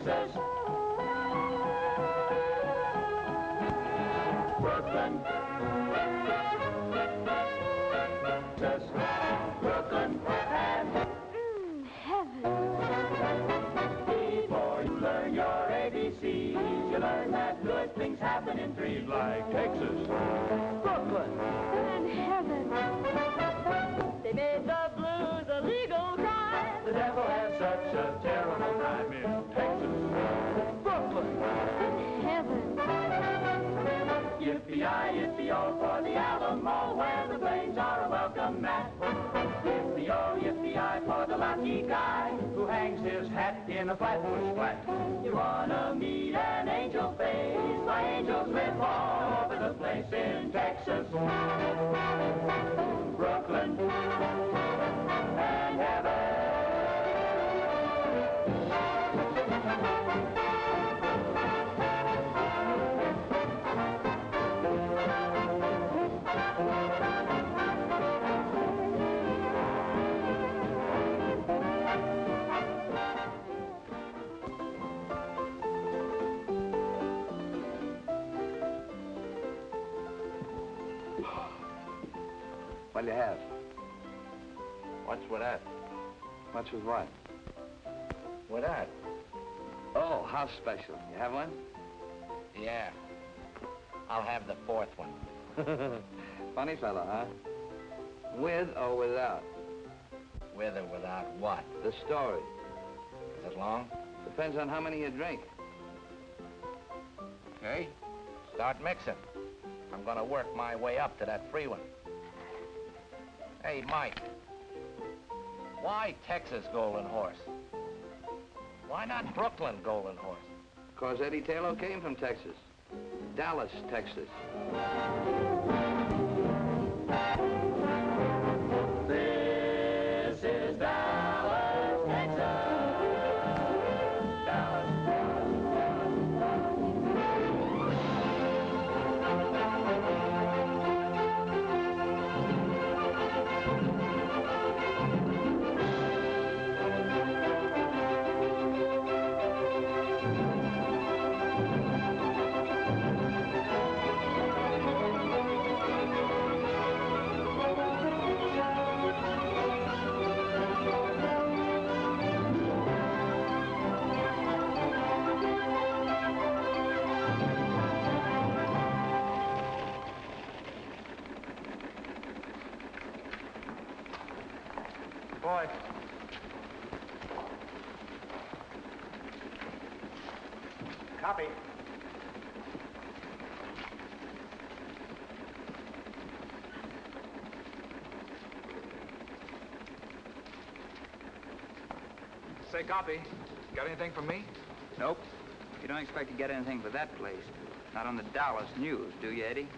Texas. Brooklyn. Texas. Brooklyn. And heaven. Before you learn your ABCs, you learn that good things happen in threes like Texas. Brooklyn. And heaven. They made the blues a legal crime. The devil has such a terrible time in Texas. Brooklyn. And heaven. Yippee-yi, yippee-yo for the Alamo, where the plains are a welcome mat. Yippee-yo, yippee-yi for the lucky guy who hangs his hat in a flatbush flat. You wanna meet an angel face? Why, angels live all over the place in Texas. Brooklyn and heaven. What'll you have? What's with that? What's with what? With that? Oh, house special. You have one? Yeah. I'll have the fourth one. Funny fellow, huh? With or without? With or without what? The story. Is it long? Depends on how many you drink. Okay. Start mixing. I'm gonna work my way up to that free one. Hey, Mike. Why Texas Golden Horse? Why not Brooklyn Golden Horse? 'Cause Eddie Taylor came from Texas. Dallas, Texas. This is Dallas, Texas. Dallas, Boy. Copy. Say, copy. Got anything for me? Nope. You don't expect to get anything for that place. Not on the Dallas News, do you, Eddie?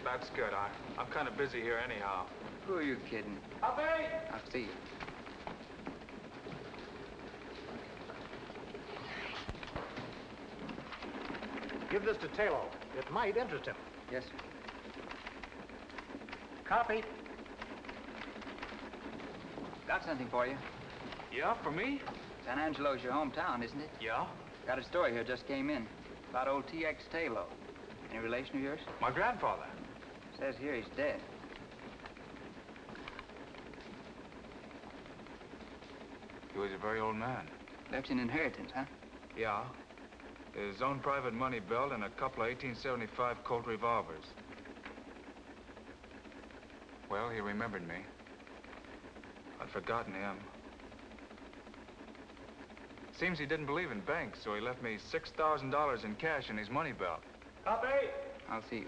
That's good. I'm kind of busy here anyhow. Who are you kidding? Copy. I'll see you. Give this to Taylor. It might interest him. Yes, sir. Copy. Got something for you. Yeah, for me? San Angelo's your hometown, isn't it? Yeah. Got a story here, just came in. About old T.X. Taylor. Any relation of yours? My grandfather. Says here he's dead. He was a very old man. Left an inheritance, huh? Yeah. His own private money belt and a couple of 1875 Colt revolvers. Well, he remembered me. I'd forgotten him. Seems he didn't believe in banks, so he left me $6,000 in cash in his money belt. Copy. I'll see you.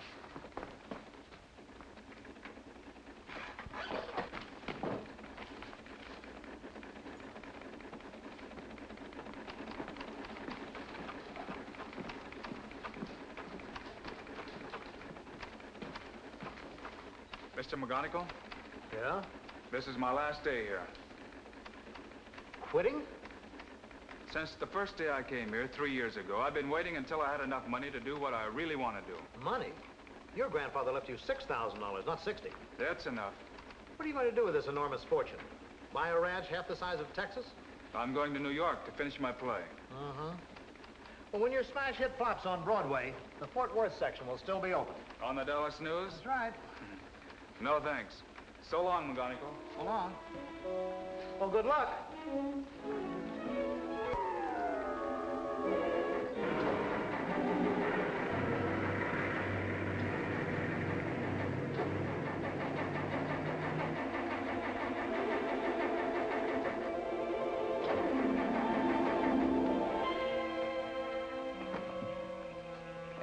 Mr. McGonigal, Yeah? this is my last day here. Quitting? Since the first day I came here 3 years ago, I've been waiting until I had enough money to do what I really want to do. Money? Your grandfather left you $6,000, not 60. That's enough. What are you going to do with this enormous fortune? Buy a ranch half the size of Texas? I'm going to New York to finish my play. Uh-huh. Well, when your smash hit flops on Broadway, the Fort Worth section will still be open. On the Dallas News? That's right. No, thanks. So long, McGonigal. So long. Well, good luck.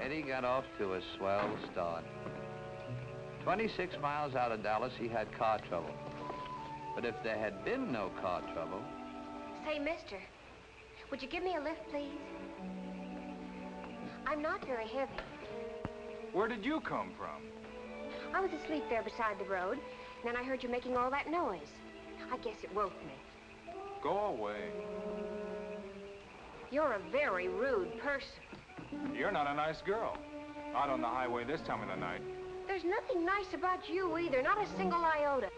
Eddie got off to a swell start. 26 miles out of Dallas, he had car trouble. But if there had been no car trouble... Say, mister, would you give me a lift, please? I'm not very heavy. Where did you come from? I was asleep there beside the road, and then I heard you making all that noise. I guess it woke me. Go away. You're a very rude person. You're not a nice girl. Out on the highway this time of the night. There's nothing nice about you either, not a single iota.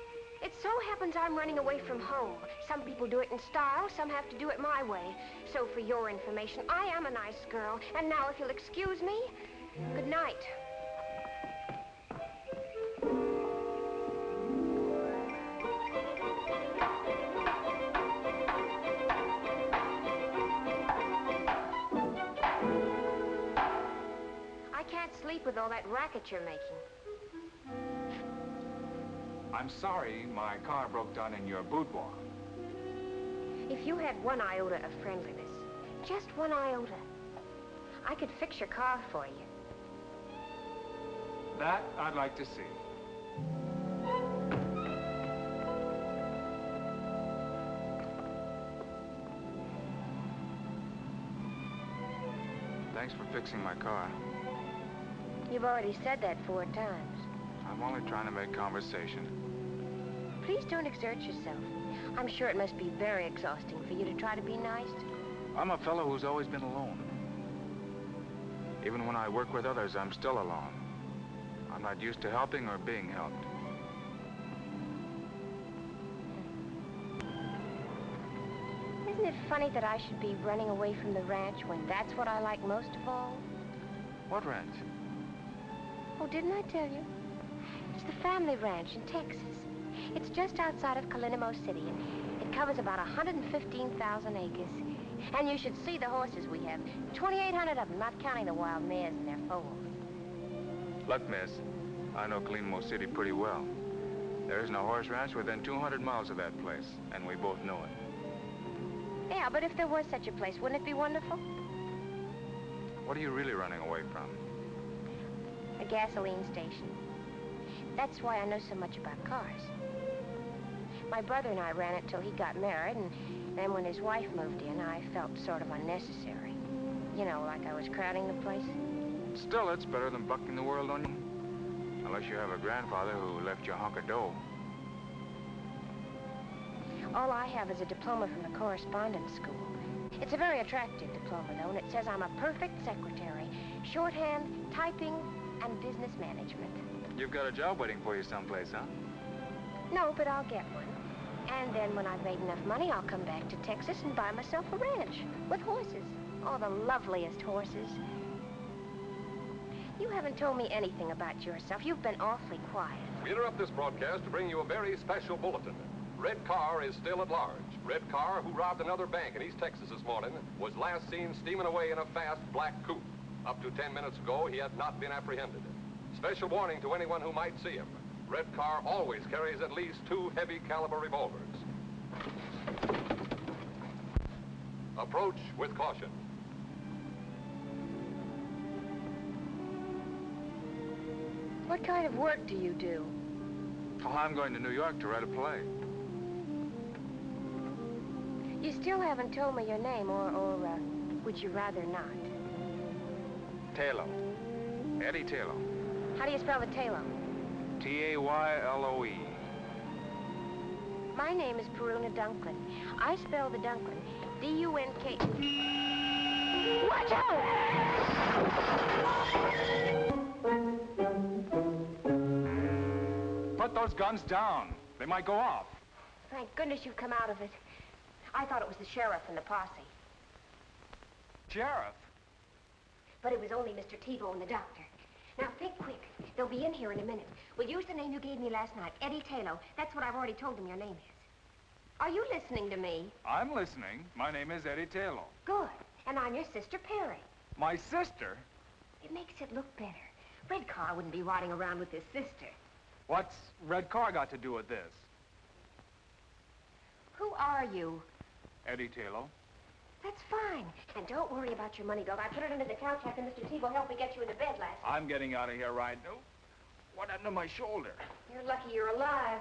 It so happens I'm running away from home. Some people do it in style, some have to do it my way. So for your information, I am a nice girl. And now if you'll excuse me, good night. I can't sleep with all that racket you're making. I'm sorry my car broke down in your boudoir. If you had one iota of friendliness, just one iota, I could fix your car for you. That I'd like to see. Thanks for fixing my car. You've already said that 4 times. I'm only trying to make conversation. Please don't exert yourself. I'm sure it must be very exhausting for you to try to be nice. I'm a fellow who's always been alone. Even when I work with others, I'm still alone. I'm not used to helping or being helped. Isn't it funny that I should be running away from the ranch when that's what I like most of all? What ranch? Oh, didn't I tell you? It's the family ranch in Texas. It's just outside of Calinimo City, and it covers about 115,000 acres. And you should see the horses we have. 2,800 of them, not counting the wild mares and their foals. Look, miss, I know Calinimo City pretty well. There isn't a horse ranch within 200 miles of that place, and we both know it. Yeah, but if there was such a place, wouldn't it be wonderful? What are you really running away from? A gasoline station. That's why I know so much about cars. My brother and I ran it till he got married, and then when his wife moved in, I felt sort of unnecessary. You know, like I was crowding the place. Still, it's better than bucking the world on you. Unless you have a grandfather who left you a hunk of dough. All I have is a diploma from the correspondence school. It's a very attractive diploma, though, and it says I'm a perfect secretary. Shorthand, typing, and business management. You've got a job waiting for you someplace, huh? No, but I'll get one. And then when I've made enough money, I'll come back to Texas and buy myself a ranch with horses. Oh, the loveliest horses. You haven't told me anything about yourself. You've been awfully quiet. We interrupt this broadcast to bring you a very special bulletin. Red Carr is still at large. Red Carr, who robbed another bank in East Texas this morning, was last seen steaming away in a fast black coupe. Up to 10 minutes ago, he had not been apprehended. Special warning to anyone who might see him. Red Carr always carries at least 2 heavy caliber revolvers. Approach with caution. What kind of work do you do? Oh, I'm going to New York to write a play. You still haven't told me your name, or would you rather not? Taylor. Eddie Taylor. How do you spell the Taylor? T-A-Y-L-O-E. My name is Peruna Dunklin. I spell the Dunklin D-U-N-K... Watch out! Put those guns down. They might go off. Thank goodness you've come out of it. I thought it was the sheriff and the posse. Sheriff? But it was only Mr. Tebow and the doctor. Now, think quick. They'll be in here in a minute. We'll use the name you gave me last night, Eddie Taylor. That's what I've already told them your name is. Are you listening to me? I'm listening. My name is Eddie Taylor. Good. And I'm your sister, Perry. My sister? It makes it look better. Red Car wouldn't be riding around with his sister. What's Red Car got to do with this? Who are you? Eddie Taylor. That's fine. And don't worry about your money, Bill. I put it under the couch after Mr. Tebow helped me get you into bed last night. I'm getting out of here right now. What happened to my shoulder? You're lucky you're alive.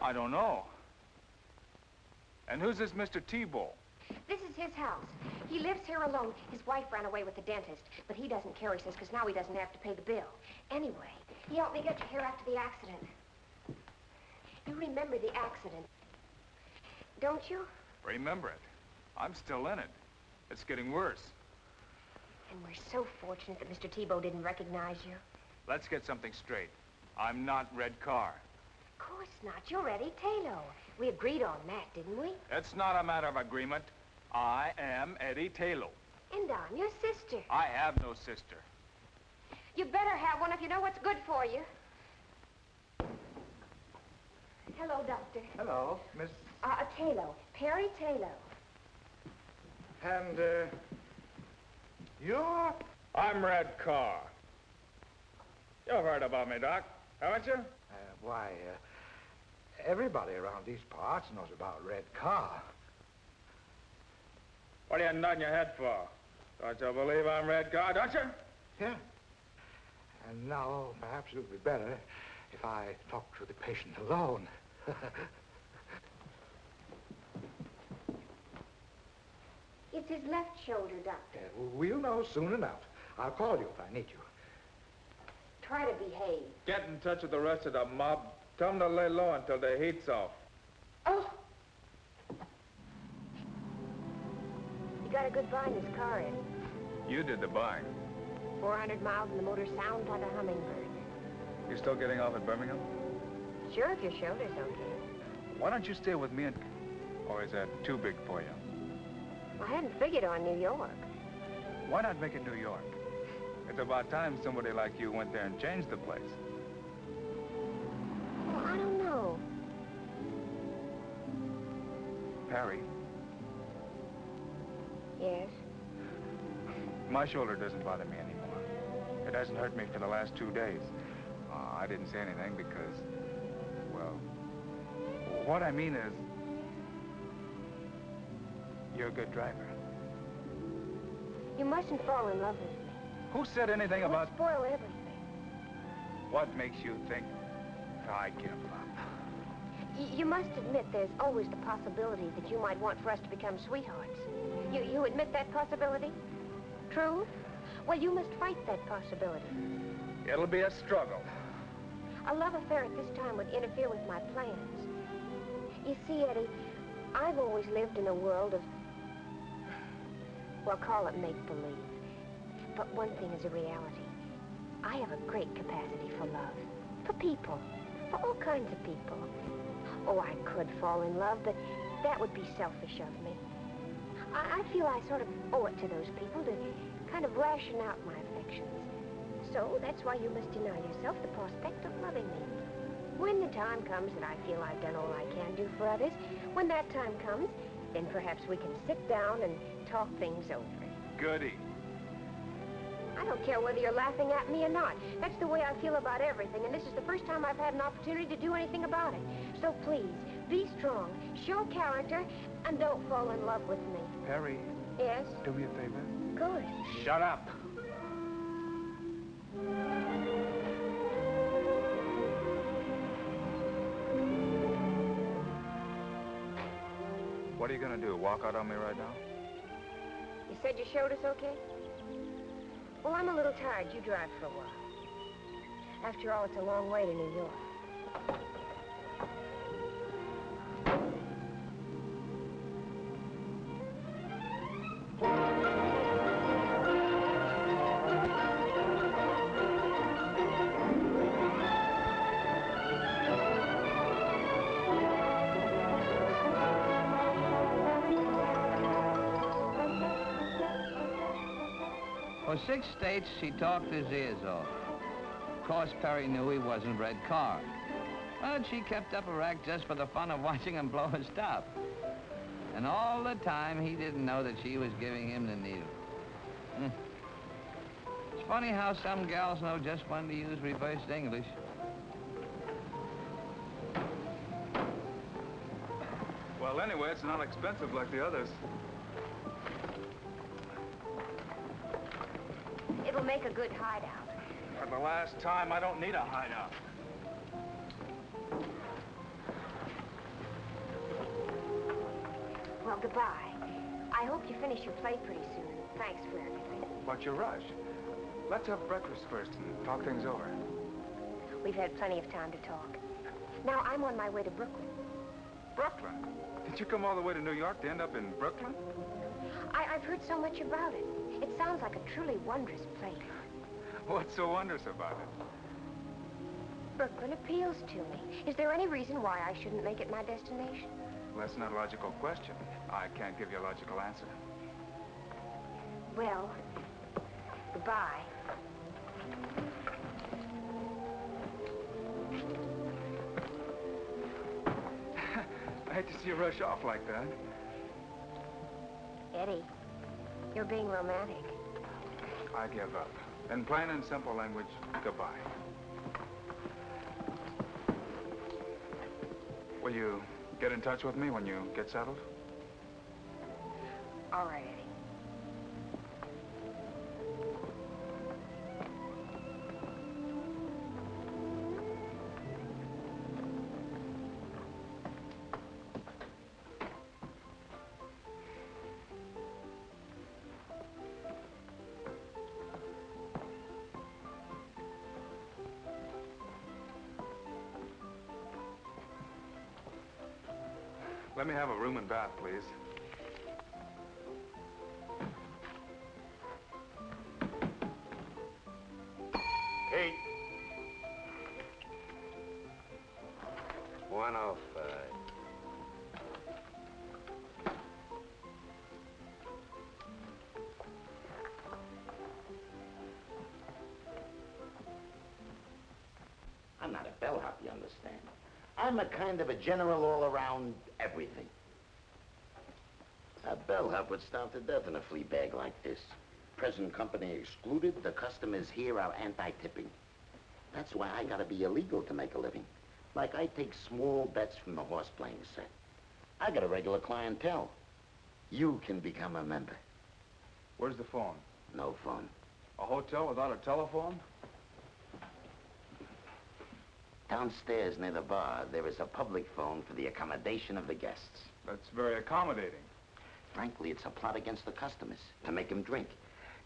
I don't know. And who's this Mr. Tebow? This is his house. He lives here alone. His wife ran away with the dentist, but he doesn't care, he says, because now he doesn't have to pay the bill. Anyway, he helped me get you here after the accident. You remember the accident, don't you? Remember it. I'm still in it. It's getting worse. And we're so fortunate that Mr. Tebow didn't recognize you. Let's get something straight. I'm not Red Car. Of course not. You're Eddie Taylor. We agreed on that, didn't we? It's not a matter of agreement. I am Eddie Taylor. And I'm your sister. I have no sister. You better have one if you know what's good for you. Hello, Doctor. Hello, Miss... Taylor. Perry Taylor. And, you're... I'm Red Car. You've heard about me, Doc, haven't you? Why, everybody around these parts knows about Red Car. What are you nodding your head for? Don't you believe I'm Red Car, don't you? Yeah. And now, perhaps it would be better if I talk to the patient alone. It's his left shoulder, Doctor. We'll know soon enough. I'll call you if I need you. Try to behave. Get in touch with the rest of the mob. Tell them to lay low until the heat's off. Oh! You got a good buy in this car, Eddie. You did the buying. 400 miles and the motor sounds like a hummingbird. You still getting off at Birmingham? Sure, if your shoulder's okay. Why don't you stay with me and... Or is that too big for you? I hadn't figured on New York. Why not make it New York? It's about time somebody like you went there and changed the place. Well, I don't know. Perry, Yes? my shoulder doesn't bother me anymore. It hasn't hurt me for the last 2 days. I didn't say anything because, well, what I mean is, you're a good driver. You mustn't fall in love with me. Who said anything It would about... spoil everything. What makes you think I give up? You must admit there's always the possibility that you might want for us to become sweethearts. You admit that possibility? True? Well, you must fight that possibility. It'll be a struggle. A love affair at this time would interfere with my plans. You see, Eddie, I've always lived in a world of, well, call it make-believe. But one thing is a reality. I have a great capacity for love. For people. For all kinds of people. Oh, I could fall in love, but that would be selfish of me. I feel I sort of owe it to those people to kind of ration out my affections. So that's why you must deny yourself the prospect of loving me. When the time comes that I feel I've done all I can do for others, when that time comes, then perhaps we can sit down and talk things over. Goody. I don't care whether you're laughing at me or not. That's the way I feel about everything, and this is the first time I've had an opportunity to do anything about it. So please, be strong, show character, and don't fall in love with me. Perry, Yes? do me a favor. Good. Shut up. What are you gonna do, walk out on me right now? You said your shoulder's okay? Well, I'm a little tired. You drive for a while. After all, it's a long way to New York. For 6 states, she talked his ears off. Of course, Perry knew he wasn't Red Carr. But she kept up a rack just for the fun of watching him blow his top. And all the time, he didn't know that she was giving him the needle. It's funny how some gals know just when to use reversed English. Well, anyway, it's not expensive like the others. It'll make a good hideout. For the last time, I don't need a hideout. Well, goodbye. I hope you finish your play pretty soon. Thanks for everything. What's your rush? Let's have breakfast first and talk things over. We've had plenty of time to talk. Now, I'm on my way to Brooklyn. Brooklyn? Did you come all the way to New York to end up in Brooklyn? I've heard so much about it. It sounds like a truly wondrous place. What's so wondrous about it? Brooklyn appeals to me. Is there any reason why I shouldn't make it my destination? Well, that's not a logical question. I can't give you a logical answer. Well, goodbye. I hate to see you rush off like that. Eddie, you're being romantic. I give up. In plain and simple language, goodbye. Will you get in touch with me when you get settled? All right, Eddie. Let me have a room and bath, please. Kate. 105. I'm not a bellhop, you understand? I'm a kind of a general all-around everything. A bellhop would starve to death in a flea bag like this. Present company excluded, the customers here are anti-tipping. That's why I gotta be illegal to make a living. Like I take small bets from the horse playing set. I got a regular clientele. You can become a member. Where's the phone? No phone. A hotel without a telephone? Downstairs near the bar, there is a public phone for the accommodation of the guests. That's very accommodating. Frankly, it's a plot against the customers, to make them drink.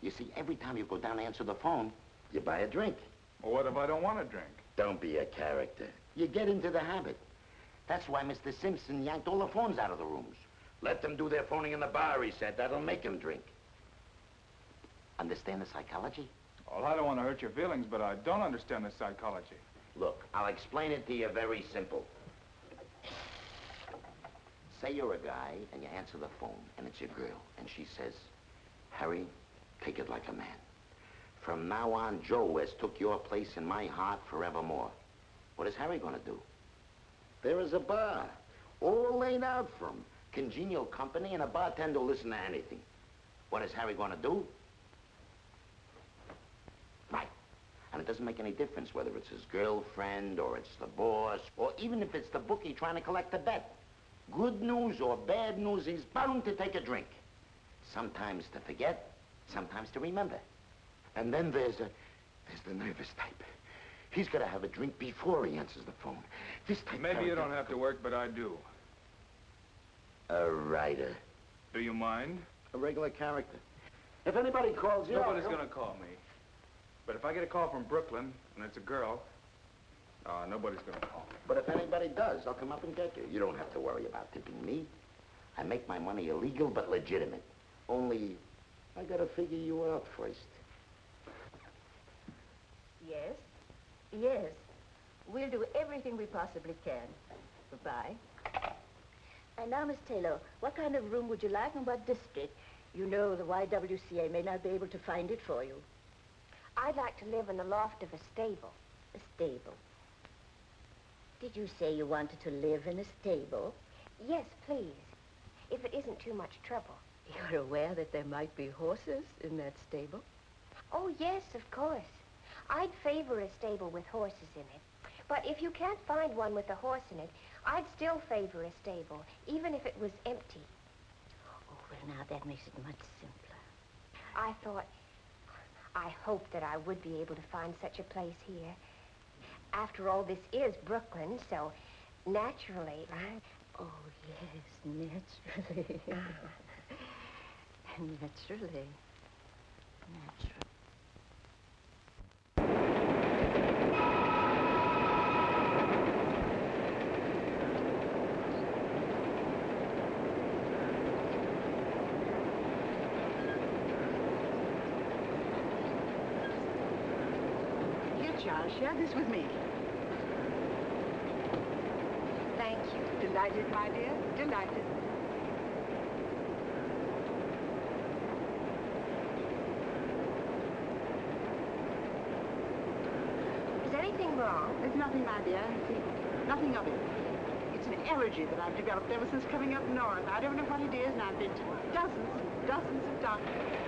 You see, every time you go down to answer the phone, you buy a drink. Well, what if I don't want to drink? Don't be a character. You get into the habit. That's why Mr. Simpson yanked all the phones out of the rooms. Let them do their phoning in the bar, he said. That'll make them drink. Understand the psychology? Well, I don't want to hurt your feelings, but I don't understand the psychology. Look, I'll explain it to you very simple. Say you're a guy, and you answer the phone, and it's your girl, and she says, Harry, take it like a man. From now on, Joe has took your place in my heart forevermore. What is Harry gonna do? There is a bar, all laid out for him. Congenial company, and a bartender will listen to anything. What is Harry gonna do? Right. And it doesn't make any difference whether it's his girlfriend, or it's the boss, or even if it's the bookie trying to collect a bet. Good news or bad news, he's bound to take a drink. Sometimes to forget, sometimes to remember. And then there's the nervous type. He's got to have a drink before he answers the phone. This type... Maybe you don't have to work, but I do. A writer. Do you mind? A regular character. If anybody calls you... Nobody's gonna call me. But if I get a call from Brooklyn, and it's a girl, nobody's gonna call me. But if anybody does, I'll come up and get you. You don't have to worry about tipping me. I make my money illegal, but legitimate. Only, I gotta figure you out first. Yes? Yes. We'll do everything we possibly can. Goodbye. And now, Miss Taylor, what kind of room would you like and what district? You know the YWCA may not be able to find it for you. I'd like to live in the loft of a stable. A stable. Did you say you wanted to live in a stable? Yes, please. If it isn't too much trouble. You're aware that there might be horses in that stable? Oh, yes, of course. I'd favor a stable with horses in it. But if you can't find one with a horse in it, I'd still favor a stable, even if it was empty. Oh, well, now that makes it much simpler. I hoped that I would be able to find such a place here. After all, this is Brooklyn, so naturally, Oh, yes, naturally. Naturally. Here, Charles, share this with me. Thank you. Delighted, my dear, delighted. Is anything wrong? There's nothing, my dear. See, nothing of it. It's an allergy that I've developed ever since coming up north. I don't know what it is, and I've been to dozens of doctors.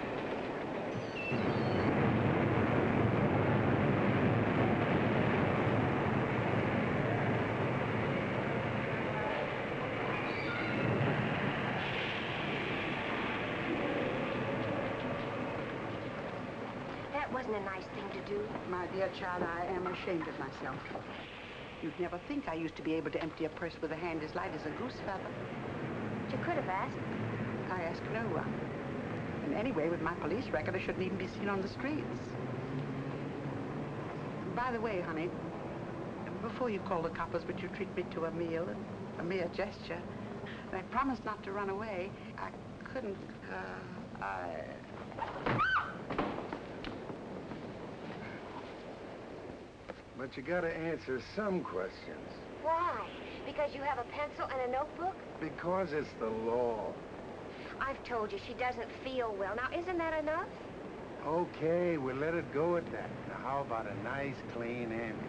That wasn't a nice thing to do. My dear child, I am ashamed of myself. You'd never think I used to be able to empty a purse with a hand as light as a goose feather. You could have asked. I ask no one. And anyway, with my police record, I shouldn't even be seen on the streets. By the way, honey, before you call the coppers, would you treat me to a meal, a mere gesture? And I promised not to run away. I couldn't, But you gotta answer some questions. Why? Because you have a pencil and a notebook? Because it's the law. I've told you she doesn't feel well. Now, isn't that enough? Okay, we'll let it go at that. Now, how about a nice, clean ambulance?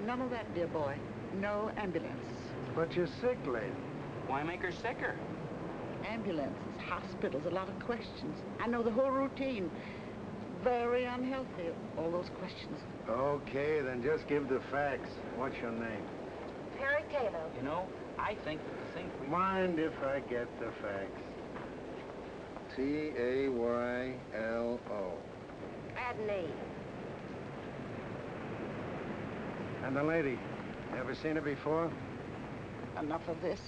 None of that, dear boy. No ambulance. But you're sick, lady. Why make her sicker? Ambulances, hospitals, a lot of questions. I know the whole routine. Very unhealthy, all those questions. Okay, then just give the facts. What's your name? Perry Taylor. You know, I think that the thing we... Mind if I get the facts? T-A-Y-L-O. Add an E. And the lady, ever seen her before? Enough of this.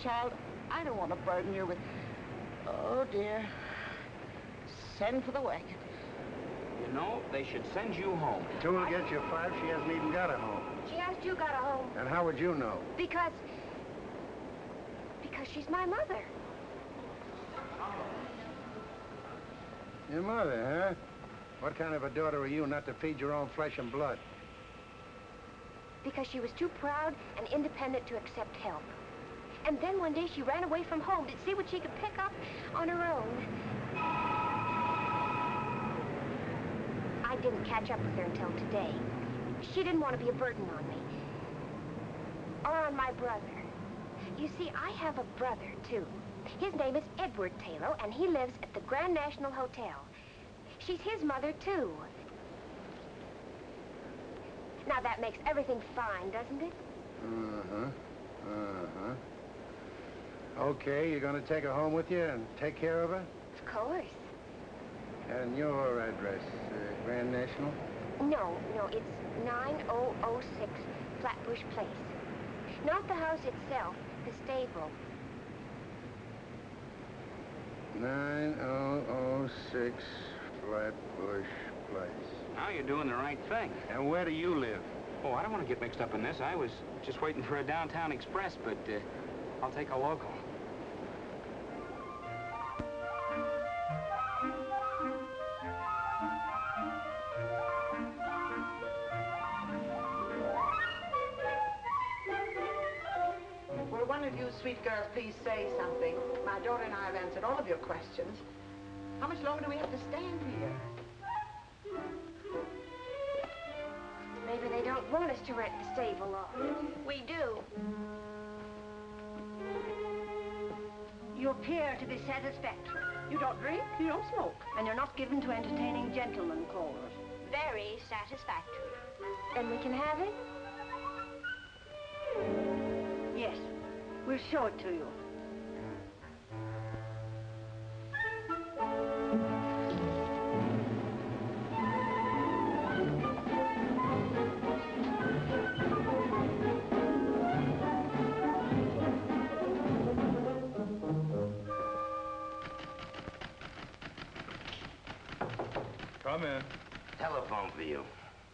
Child, I don't want to burden you with... Oh, dear. Send for the wagon. You know, they should send you home. Two will get you 5. She hasn't even got a home. She asked you got a home. And how would you know? Because she's my mother. Your mother, huh? What kind of a daughter are you not to feed your own flesh and blood? Because she was too proud and independent to accept help. And then one day she ran away from home to see what she could pick up on her own. I didn't catch up with her until today. She didn't want to be a burden on me. Or on my brother. You see, I have a brother, too. His name is Edward Taylor, and he lives at the Grand National Hotel. She's his mother, too. Now, that makes everything fine, doesn't it? Okay, you're gonna take her home with you and take care of her? Of course. And your address, Grand National? No, it's 9006 Flatbush Place. Not the house itself, the stable. 9006 Flatbush Place. Now you're doing the right thing. And where do you live? Oh, I don't want to get mixed up in this. I was just waiting for a downtown express, but I'll take a local. Will one of you sweet girls please say something? My daughter and I have answered all of your questions. How much longer do we have to stand here? Maybe they don't want us to rent the stable loft. We do. You appear to be satisfactory. You don't drink, you don't smoke. And you're not given to entertaining gentlemen callers. Very satisfactory. Then we can have it? Yes. We'll show it to you. Come in. Telephone for you.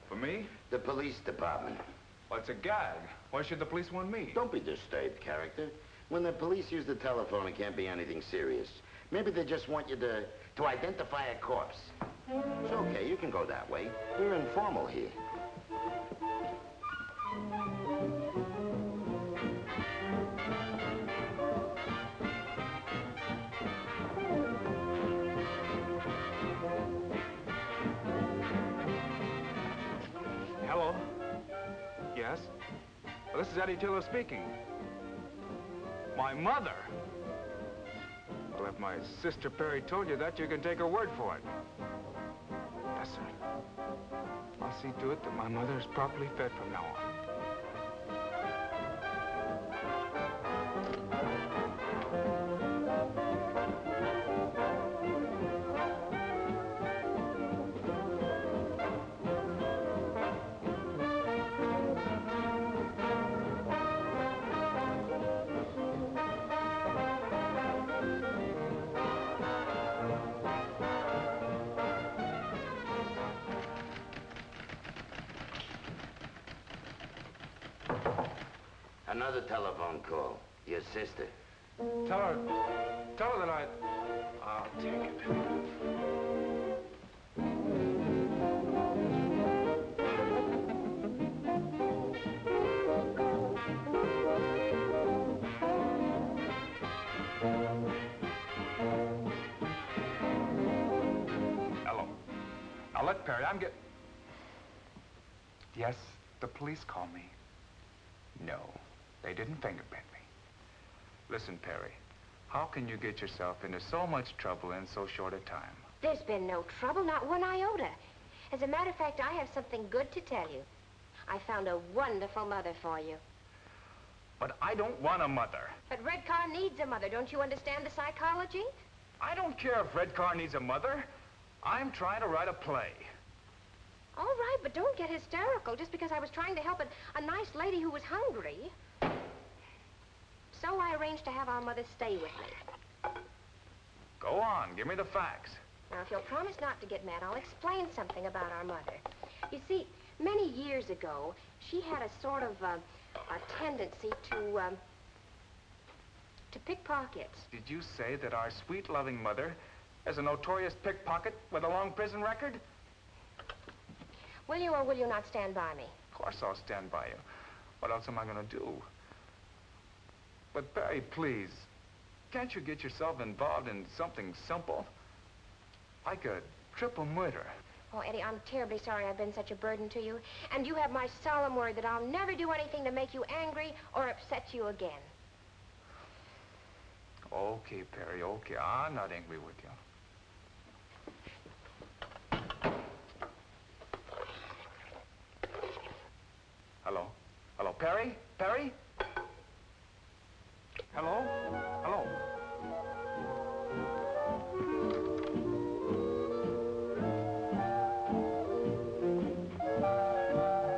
For me? The police department. Well, it's a gag. Why should the police want me? Don't be disturbed, character. When the police use the telephone, it can't be anything serious. Maybe they just want you to identify a corpse. It's okay, you can go that way. We're informal here. Hello? Yes? Well, this is Eddie Tiller speaking. My mother? Well, if my sister Perry told you that, you can take her word for it. Yes, sir. I'll see to it that my mother is properly fed from now on. Another telephone call. Your sister. Tell her that I'll take it. Hello. Now, look, Perry, Yes, the police call me. No, they didn't fingerprint me. Listen, Perry, how can you get yourself into so much trouble in so short a time? There's been no trouble, not one iota. As a matter of fact, I have something good to tell you. I found a wonderful mother for you. But I don't want a mother. But Red Car needs a mother. Don't you understand the psychology? I don't care if Red Car needs a mother. I'm trying to write a play. All right, but don't get hysterical just because I was trying to help a nice lady who was hungry. So I arranged to have our mother stay with me. Go on, give me the facts. Now, if you'll promise not to get mad, I'll explain something about our mother. You see, many years ago, she had a sort of a tendency to pickpockets. Did you say that our sweet, loving mother is a notorious pickpocket with a long prison record? Will you or will you not stand by me? Of course I'll stand by you. What else am I going to do? But, Perry, please, can't you get yourself involved in something simple? Like a triple murder. Oh, Eddie, I'm terribly sorry I've been such a burden to you. And you have my solemn word that I'll never do anything to make you angry or upset you again. Okay, Perry, okay. I'm not angry with you. Hello? Hello, Perry? Perry? Hello? Hello?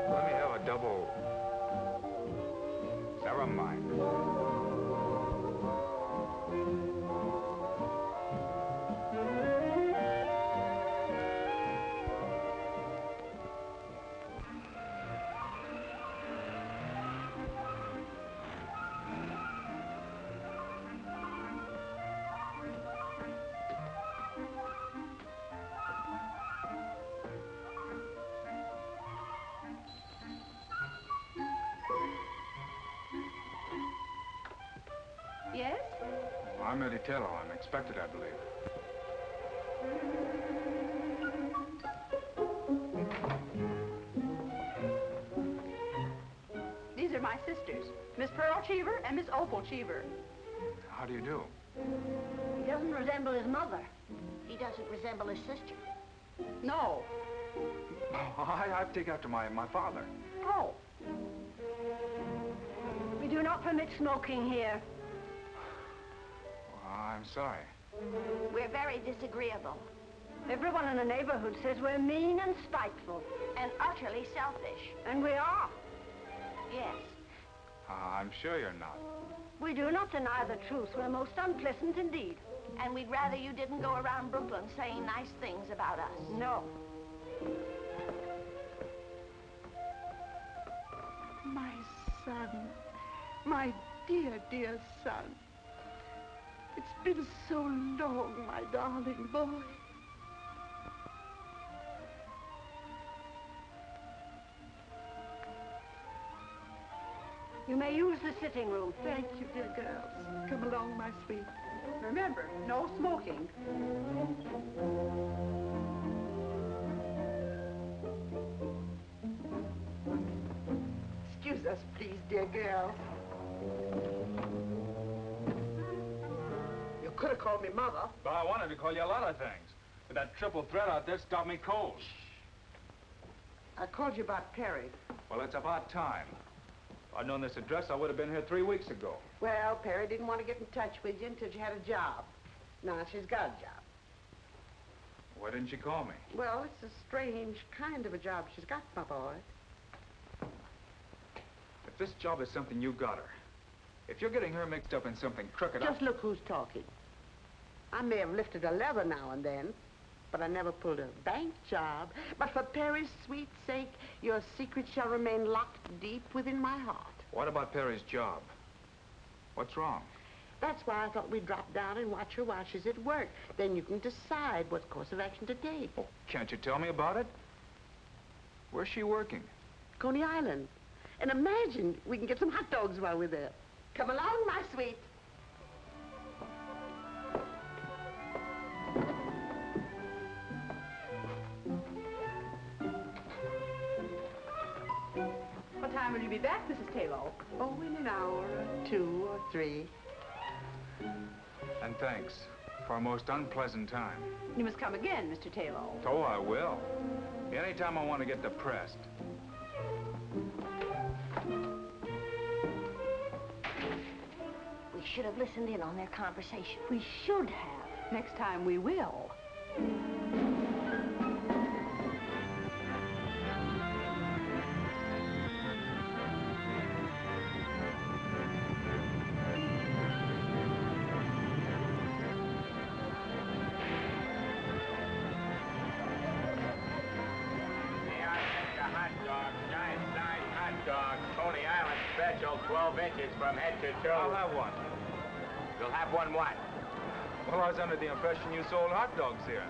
Let me have a double... Never mind. I'm Eddie Taylor. I'm expected, I believe. These are my sisters, Miss Pearl Cheever and Miss Opal Cheever. How do you do? He doesn't resemble his mother. He doesn't resemble his sister. No. Oh, I take after my father. Oh. We do not permit smoking here. Well, I'm sorry. We're very disagreeable. Everyone in the neighborhood says we're mean and spiteful. And utterly selfish. And we are. Yes. I'm sure you're not. We do not deny the truth. We're most unpleasant indeed. And we'd rather you didn't go around Brooklyn saying nice things about us. No. My son. My dear, dear son. It's been so long, my darling boy. You may use the sitting room. Thank you, dear girls. Come along, my sweet. Remember, no smoking. Excuse us, please, dear girls. You could have called me Mother. But I wanted to call you a lot of things. But that triple threat out there stopped me cold. I called you about Perry. Well, it's about time. If I'd known this address, I would have been here 3 weeks ago. Well, Perry didn't want to get in touch with you until you had a job. Now she's got a job. Why didn't she call me? Well, it's a strange kind of a job she's got, my boy. If this job is something you got her, if you're getting her mixed up in something crooked... Just look who's talking. I may have lifted a lever now and then, but I never pulled a bank job. But for Perry's sweet sake, your secret shall remain locked deep within my heart. What about Perry's job? What's wrong? That's why I thought we'd drop down and watch her while she's at work. Then you can decide what course of action to take. Oh, can't you tell me about it? Where's she working? Coney Island. And imagine we can get some hot dogs while we're there. Come along, my sweet. What time will you be back, Mrs. Taylor? Oh, in an hour or 2 or 3. And thanks for a most unpleasant time. You must come again, Mr. Taylor. Oh, I will. Anytime I want to get depressed. We should have listened in on their conversation. We should have. Next time we will. Coney Island special, 12 inches from head to toe. I'll have one. You'll have one what? Well, I was under the impression you sold hot dogs here.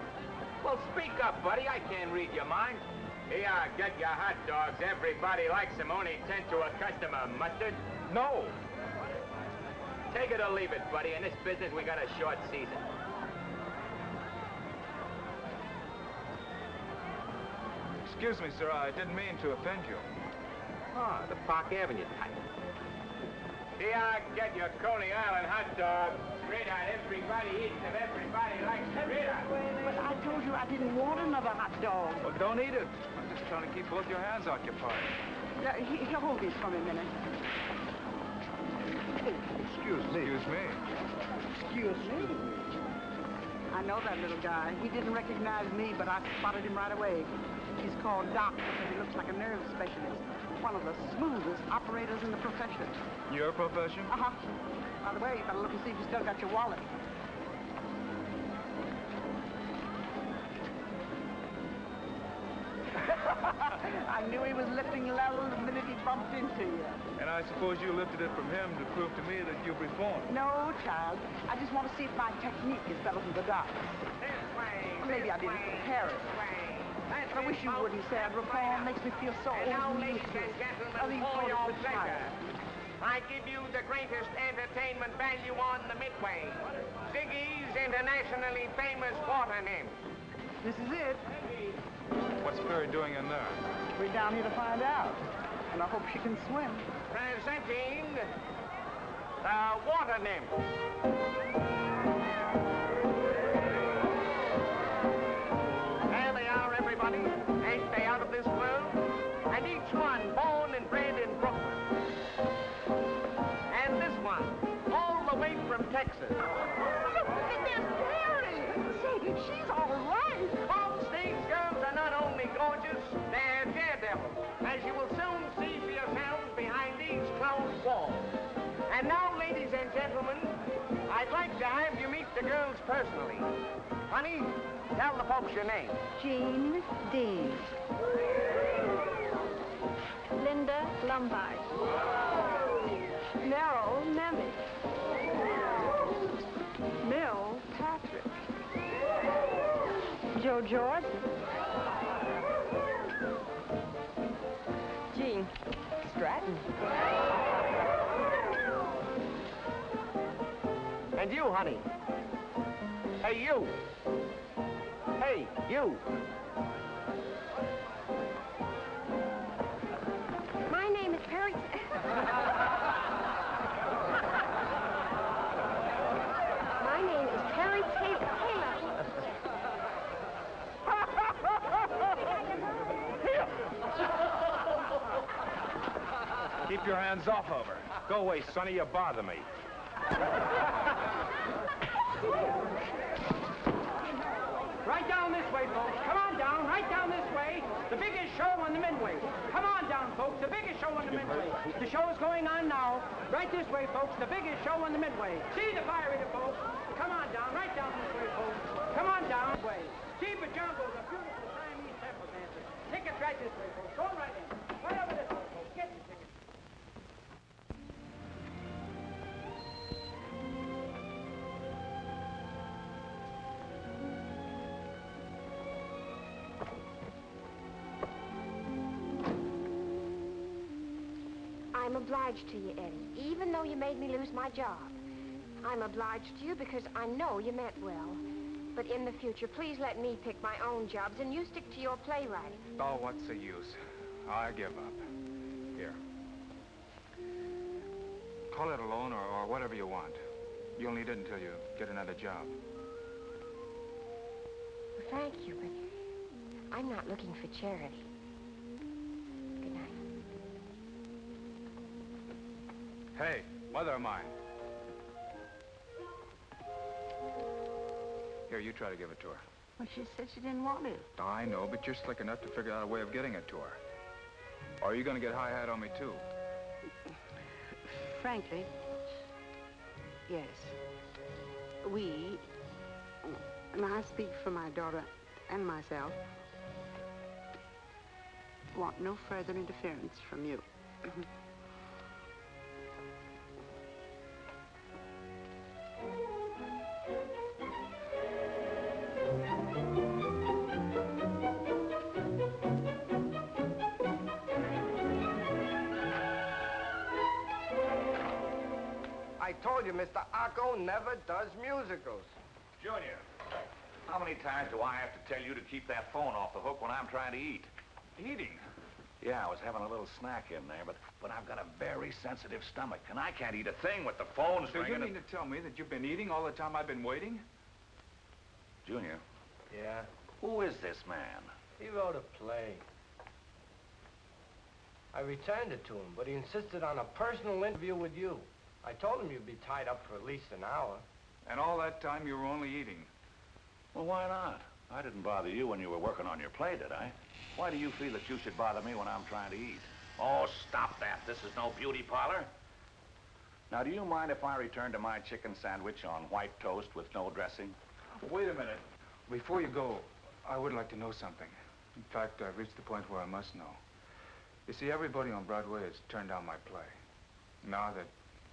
Well, speak up, buddy. I can't read your mind. Here, get your hot dogs. Everybody likes them. Only 10 to a customer. Mustard? No. Take it or leave it, buddy. In this business, we got a short season. Excuse me, sir. I didn't mean to offend you. Ah, the Park Avenue type. Here, get your Coney Island hot dog. Sweetheart, everybody eats them. Everybody likes them. Sweetheart. But I told you I didn't want another hot dog. Well, don't eat it. I'm just trying to keep both your hands occupied. Now, here, hold this for me a minute. Excuse me. Excuse me. Excuse me. I know that little guy. He didn't recognize me, but I spotted him right away. He's called Doc because he looks like a nerve specialist. One of the smoothest operators in the profession. Your profession? Uh-huh. By the way, you better look and see if you still got your wallet. I knew he was lifting levels the minute he bumped into you. And I suppose you lifted it from him to prove to me that you've reformed. No, child. I just want to see if my technique is better than the doc's. Maybe I didn't prepare it. I wish you wouldn't say I'd reform. Makes me feel so old and useless. I give you the greatest entertainment value on the Midway. Ziggy's internationally famous water nymph. This is it. What's Perry doing in there? We're down here to find out. And I hope she can swim. Presenting the water nymph. There they are, everybody. Ain't they out of this world? And each one born and bred in Brooklyn. And this one, all the way from Texas. Miss Perry! Say, she's all right. Folks, these girls are not only gorgeous, they're daredevils, as you will soon see for yourselves behind these closed walls. And now, ladies and gentlemen, I'd like to have you meet the girls personally. Honey, tell the folks your name. Jean Dean. Linda Lombard. Merrill Nemeth. Mill Patrick. Joe Jordan. Jean Stratton. And you, honey. Hey, you. Hey, you. My name is Perry... My name is Perry Taylor. Keep your hands off of her. Go away, Sonny, you bother me. Right down this way, folks. Come on down, right down this way. The biggest show on the Midway. Come on down, folks. The biggest show on the Midway. The show is going on now. Right this way, folks. The biggest show on the Midway. See the fire eater, folks. Come on down, right down this way, folks. Come on down. Way. See Bajango, the beautiful Siamese temple dancer. Tickets right this way, folks. Go right in. Right over this way, folks. Get your tickets. I'm obliged to you, Eddie, even though you made me lose my job. I'm obliged to you because I know you meant well. But in the future, please let me pick my own jobs and you stick to your playwriting. Oh, what's the use? I give up. Here. Call it a loan or whatever you want. You'll need it until you get another job. Well, thank you, but I'm not looking for charity. Good night. Hey, mother of mine. Here, you try to give it to her. Well, she said she didn't want it. I know, but you're slick enough to figure out a way of getting it to her. Or are you going to get high-hat on me, too? Frankly, yes. We, and I speak for my daughter and myself, want no further interference from you. I told you, Mr. Acco never does musicals. Junior, how many times do I have to tell you to keep that phone off the hook when I'm trying to eat? Eating? Yeah, I was having a little snack in there, but I've got a very sensitive stomach, and I can't eat a thing with the phones So ringing. you mean to tell me that you've been eating all the time I've been waiting? Junior, Yeah? who is this man? He wrote a play. I returned it to him, but he insisted on a personal interview with you. I told him you'd be tied up for at least an hour. And all that time you were only eating? Well, why not? I didn't bother you when you were working on your play, did I? Why do you feel that you should bother me when I'm trying to eat? Oh, stop that. This is no beauty parlor. Now, do you mind if I return to my chicken sandwich on white toast with no dressing? Wait a minute. Before you go, I would like to know something. In fact, I've reached the point where I must know. You see, everybody on Broadway has turned down my play. Now that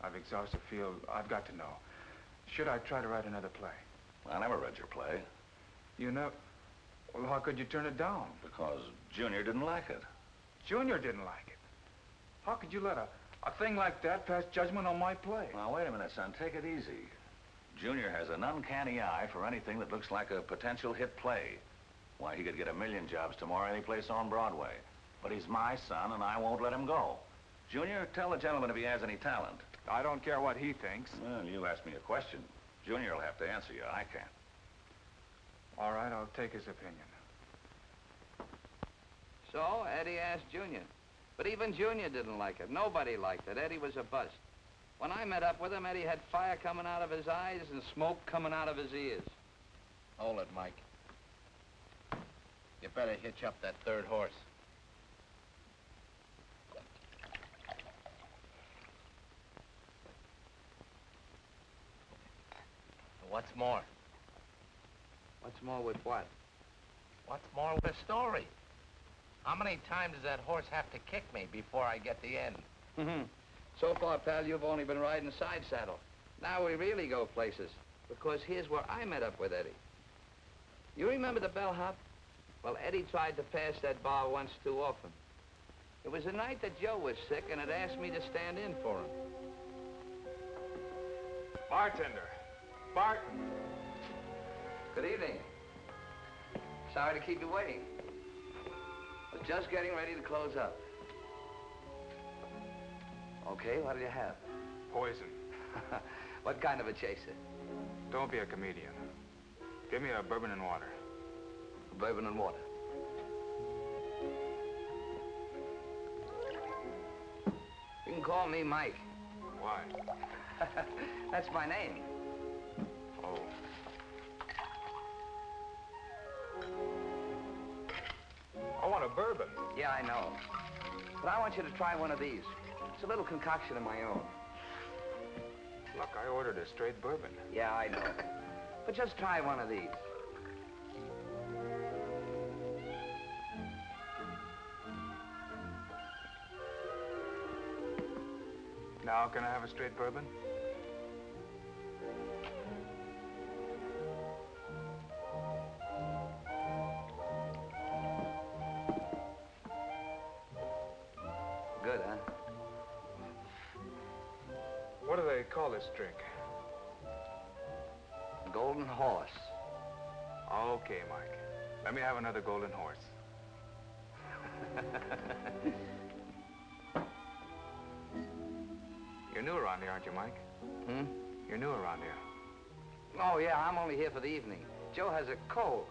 I've exhausted the field, I've got to know. Should I try to write another play? I never read your play. You know... Well, how could you turn it down? Because Junior didn't like it. Junior didn't like it? How could you let a A thing like that passed judgment on my play. Now, wait a minute, son. Take it easy. Junior has an uncanny eye for anything that looks like a potential hit play. Why, he could get 1,000,000 jobs tomorrow any place on Broadway. But he's my son, and I won't let him go. Junior, tell the gentleman if he has any talent. I don't care what he thinks. Well, you asked me a question. Junior will have to answer you. I can't. All right, I'll take his opinion. So Eddie asked Junior. But even Junior didn't like it. Nobody liked it. Eddie was a bust. When I met up with him, Eddie had fire coming out of his eyes and smoke coming out of his ears. Hold it, Mike. You better hitch up that third horse. What's more? What's more with what? What's more with the story? How many times does that horse have to kick me before I get the end? So far, pal, you've only been riding side saddle. Now we really go places, because here's where I met up with Eddie. You remember the bellhop? Well, Eddie tried to pass that bar once too often. It was the night that Joe was sick and had asked me to stand in for him. Bartender. Bart. Good evening. Sorry to keep you waiting. Was just getting ready to close up. Okay, what do you have? Poison. What kind of a chaser? Don't be a comedian. Give me a bourbon and water. Bourbon and water. You can call me Mike. Why? That's my name. Oh. I want a bourbon. Yeah, I know. But I want you to try one of these. It's a little concoction of my own. Look, I ordered a straight bourbon. Yeah, I know. But just try one of these. Now, can I have a straight bourbon? Good, huh? What do they call this drink? Golden Horse. Okay, Mike. Let me have another Golden Horse. You're new around here, aren't you, Mike? Hmm? You're new around here. Oh, yeah, I'm only here for the evening. Joe has a cold.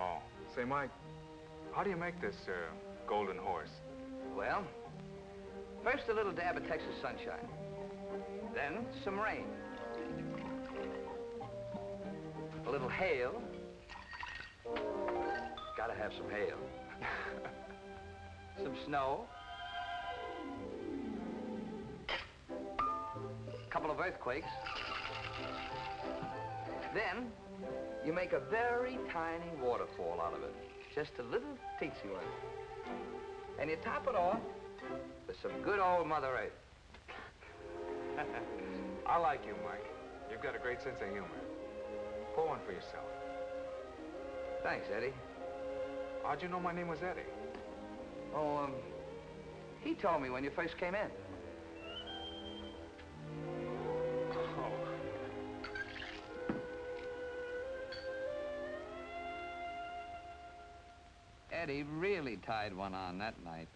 Oh. Say, Mike, how do you make this, Golden Horse? Well, first a little dab of Texas sunshine. Then some rain. A little hail. Gotta have some hail. Some snow. A couple of earthquakes. Then you make a very tiny waterfall out of it. Just a little teensy one. And you top it off with some good old Mother Earth. I like you, Mike. You've got a great sense of humor. Pour one for yourself. Thanks, Eddie. How'd you know my name was Eddie? Oh, he told me when you first came in. Oh. Eddie really tied one on that night.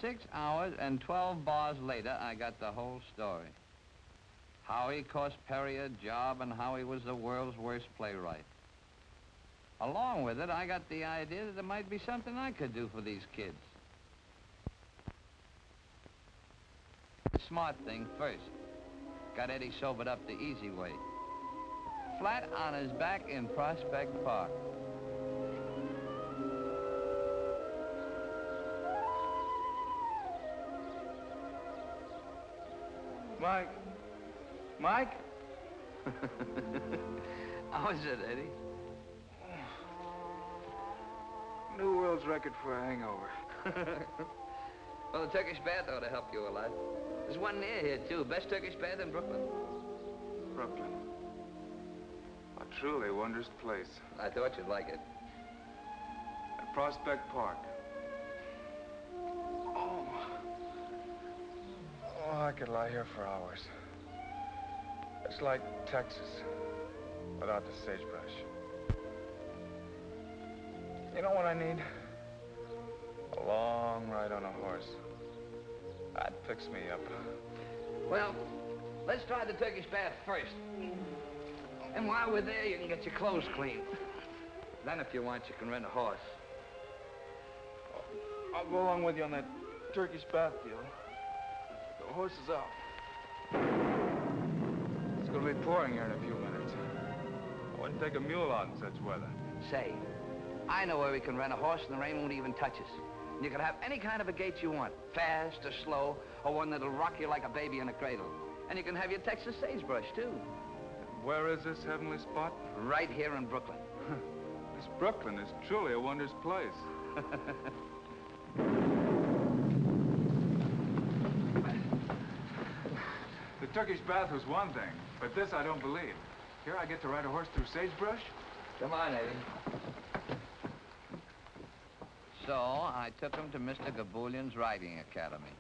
6 hours and 12 bars later, I got the whole story. How he cost Perry a job and how he was the world's worst playwright. Along with it, I got the idea that there might be something I could do for these kids. The smart thing first. Got Eddie sobered up the easy way. Flat on his back in Prospect Park. Mike. Mike? How is it, Eddie? New world's record for a hangover. Well, the Turkish bath ought to help you a lot. There's one near here, too. Best Turkish bath in Brooklyn. Brooklyn. A truly wondrous place. I thought you'd like it. At Prospect Park. Oh. I could lie here for hours. It's like Texas, without the sagebrush. You know what I need? A long ride on a horse. That picks me up. Well, let's try the Turkish bath first. And while we're there, you can get your clothes clean. Then, if you want, you can rent a horse. I'll go along with you on that Turkish bath deal. The horse is out. It's gonna be pouring here in a few minutes. I wouldn't take a mule out in such weather. Say, I know where we can rent a horse and the rain won't even touch us. You can have any kind of a gait you want, fast or slow, or one that'll rock you like a baby in a cradle. And you can have your Texas sagebrush, too. Where is this heavenly spot? Right here in Brooklyn. This Brooklyn is truly a wondrous place. The Turkish bath was one thing, but this I don't believe. Here I get to ride a horse through sagebrush? Come on, Eddie. So I took him to Mr. Gaboulian's riding academy.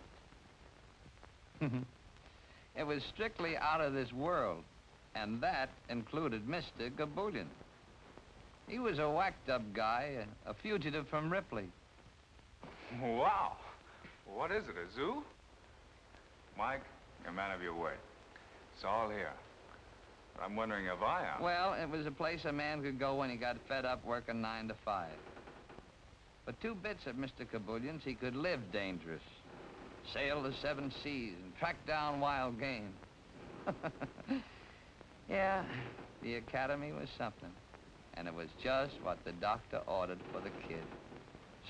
It was strictly out of this world, and that included Mr. Gaboulian. He was a whacked-up guy, a fugitive from Ripley. Wow. What is it, a zoo? Mike, you're a man of your word. It's all here. But I'm wondering if I am. Well, it was a place a man could go when he got fed up working 9 to 5. But 2 bits at Mr. Gaboulian's, he could live dangerous, sail the 7 seas, and track down wild game. Yeah, the academy was something. And it was just what the doctor ordered for the kid.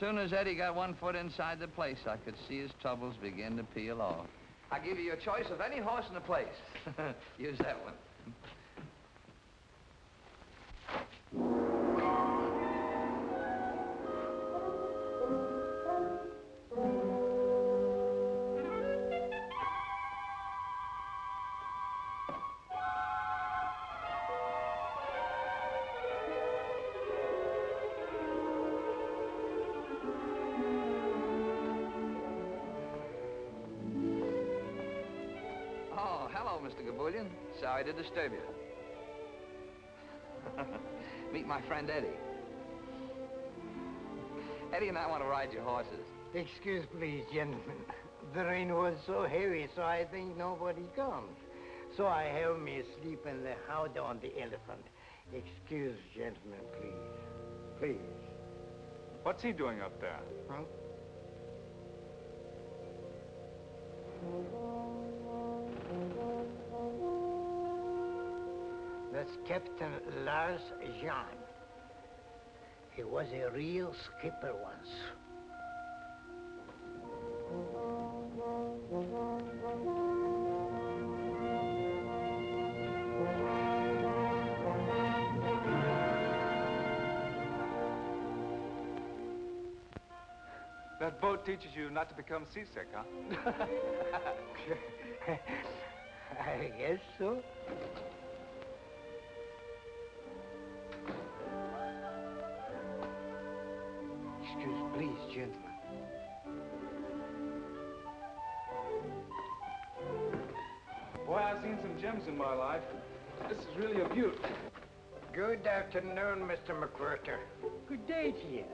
Soon as Eddie got 1 foot inside the place, I could see his troubles begin to peel off. I'll give you a choice of any horse in the place. Use that one. Mr. Gaboulian. Sorry to disturb you. Meet my friend Eddie. Eddie and I want to ride your horses. Excuse, please, gentlemen. The rain was so heavy, so I think nobody comes. So I have me sleep in the house on the elephant. Excuse, gentlemen, please. Please. What's he doing up there? Huh? That's Captain Lars Jean. He was a real skipper once. That boat teaches you not to become seasick, huh? I guess so. Excuse, please, gentlemen. Boy, I've seen some gems in my life. This is really a beaut. Good afternoon, Mr. McWhirter. Good day to you.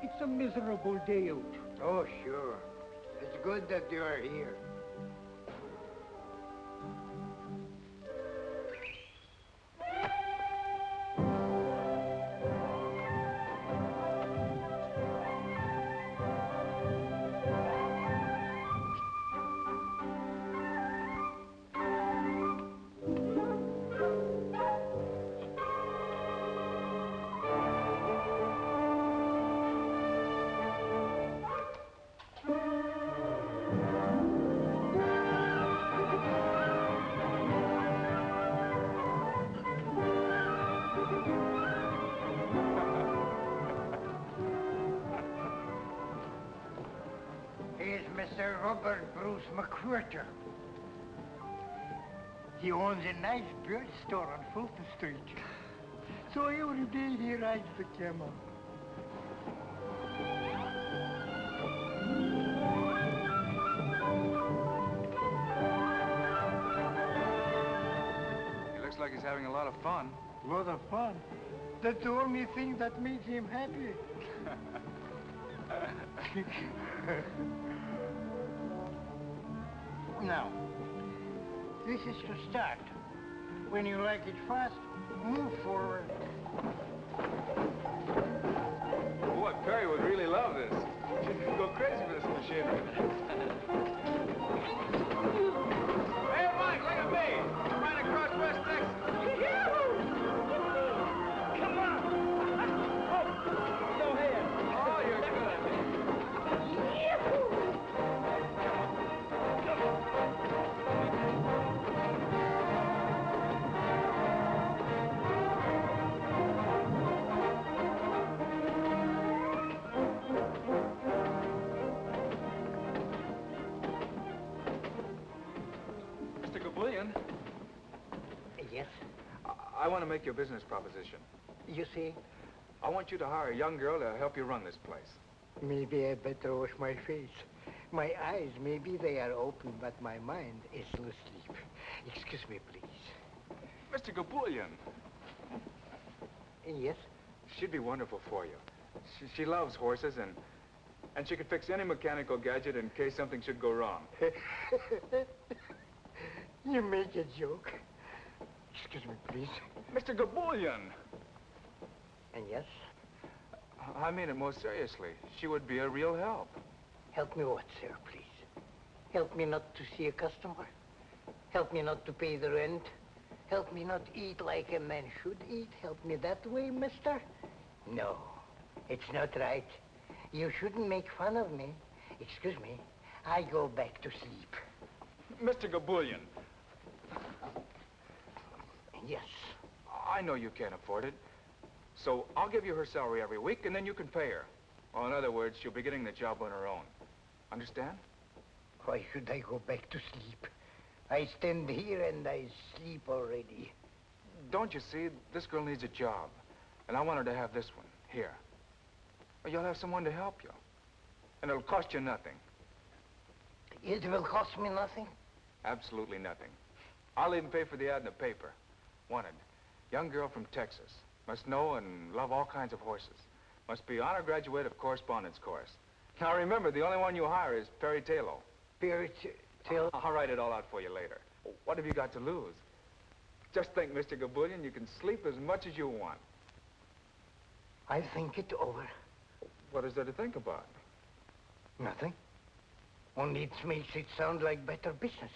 It's a miserable day out. Oh, sure. It's good that you are here. Mr. Robert Bruce McWhirter. He owns a nice beer store on Fulton Street. So every day he rides the camel. like he's having a lot of fun. Lot of fun. That's the only thing that makes him happy. Now, this is to start. When you like it fast, move forward. Boy, Perry would really love this. She'd go crazy for this machinery. Hey, Mike, look at me. I'm right across West Texas. Come on. Oh, go ahead. Oh, you're good. Mr. Gabullion. Yes? I want to make you a business proposition. You see, I want you to hire a young girl to help you run this place. maybe I better wash my face. My eyes, maybe they are open, but my mind is still asleep. Excuse me, please. Mr. Gabullion. Yes? She'd be wonderful for you. She loves horses, and she could fix any mechanical gadget in case something should go wrong. You make a joke. Excuse me, please. Mr. Gabullion. And yes? I mean it most seriously. She would be a real help. Help me what, sir, please? Help me not to see a customer? Help me not to pay the rent? Help me not eat like a man should eat? Help me that way, mister? No, it's not right. You shouldn't make fun of me. Excuse me, I go back to sleep. Mr. Gabullion. Yes. I know you can't afford it. So I'll give you her salary every week, and then you can pay her. Or in other words, she'll be getting the job on her own. Understand? Why should I go back to sleep? I stand here and I sleep already. Don't you see? This girl needs a job. And I want her to have this one, here. You'll have someone to help you. And it'll cost you nothing. It will cost me nothing? Absolutely nothing. I'll even pay for the ad in the paper. Wanted. Young girl from Texas. Must know and love all kinds of horses. Must be honor graduate of correspondence course. Now remember, the only one you hire is Perry Taylor. Perry Taylor? I'll write it all out for you later. What have you got to lose? Just think, Mr. Gabullion, you can sleep as much as you want. I think it over. What is there to think about? Nothing. Only it makes it sound like better business.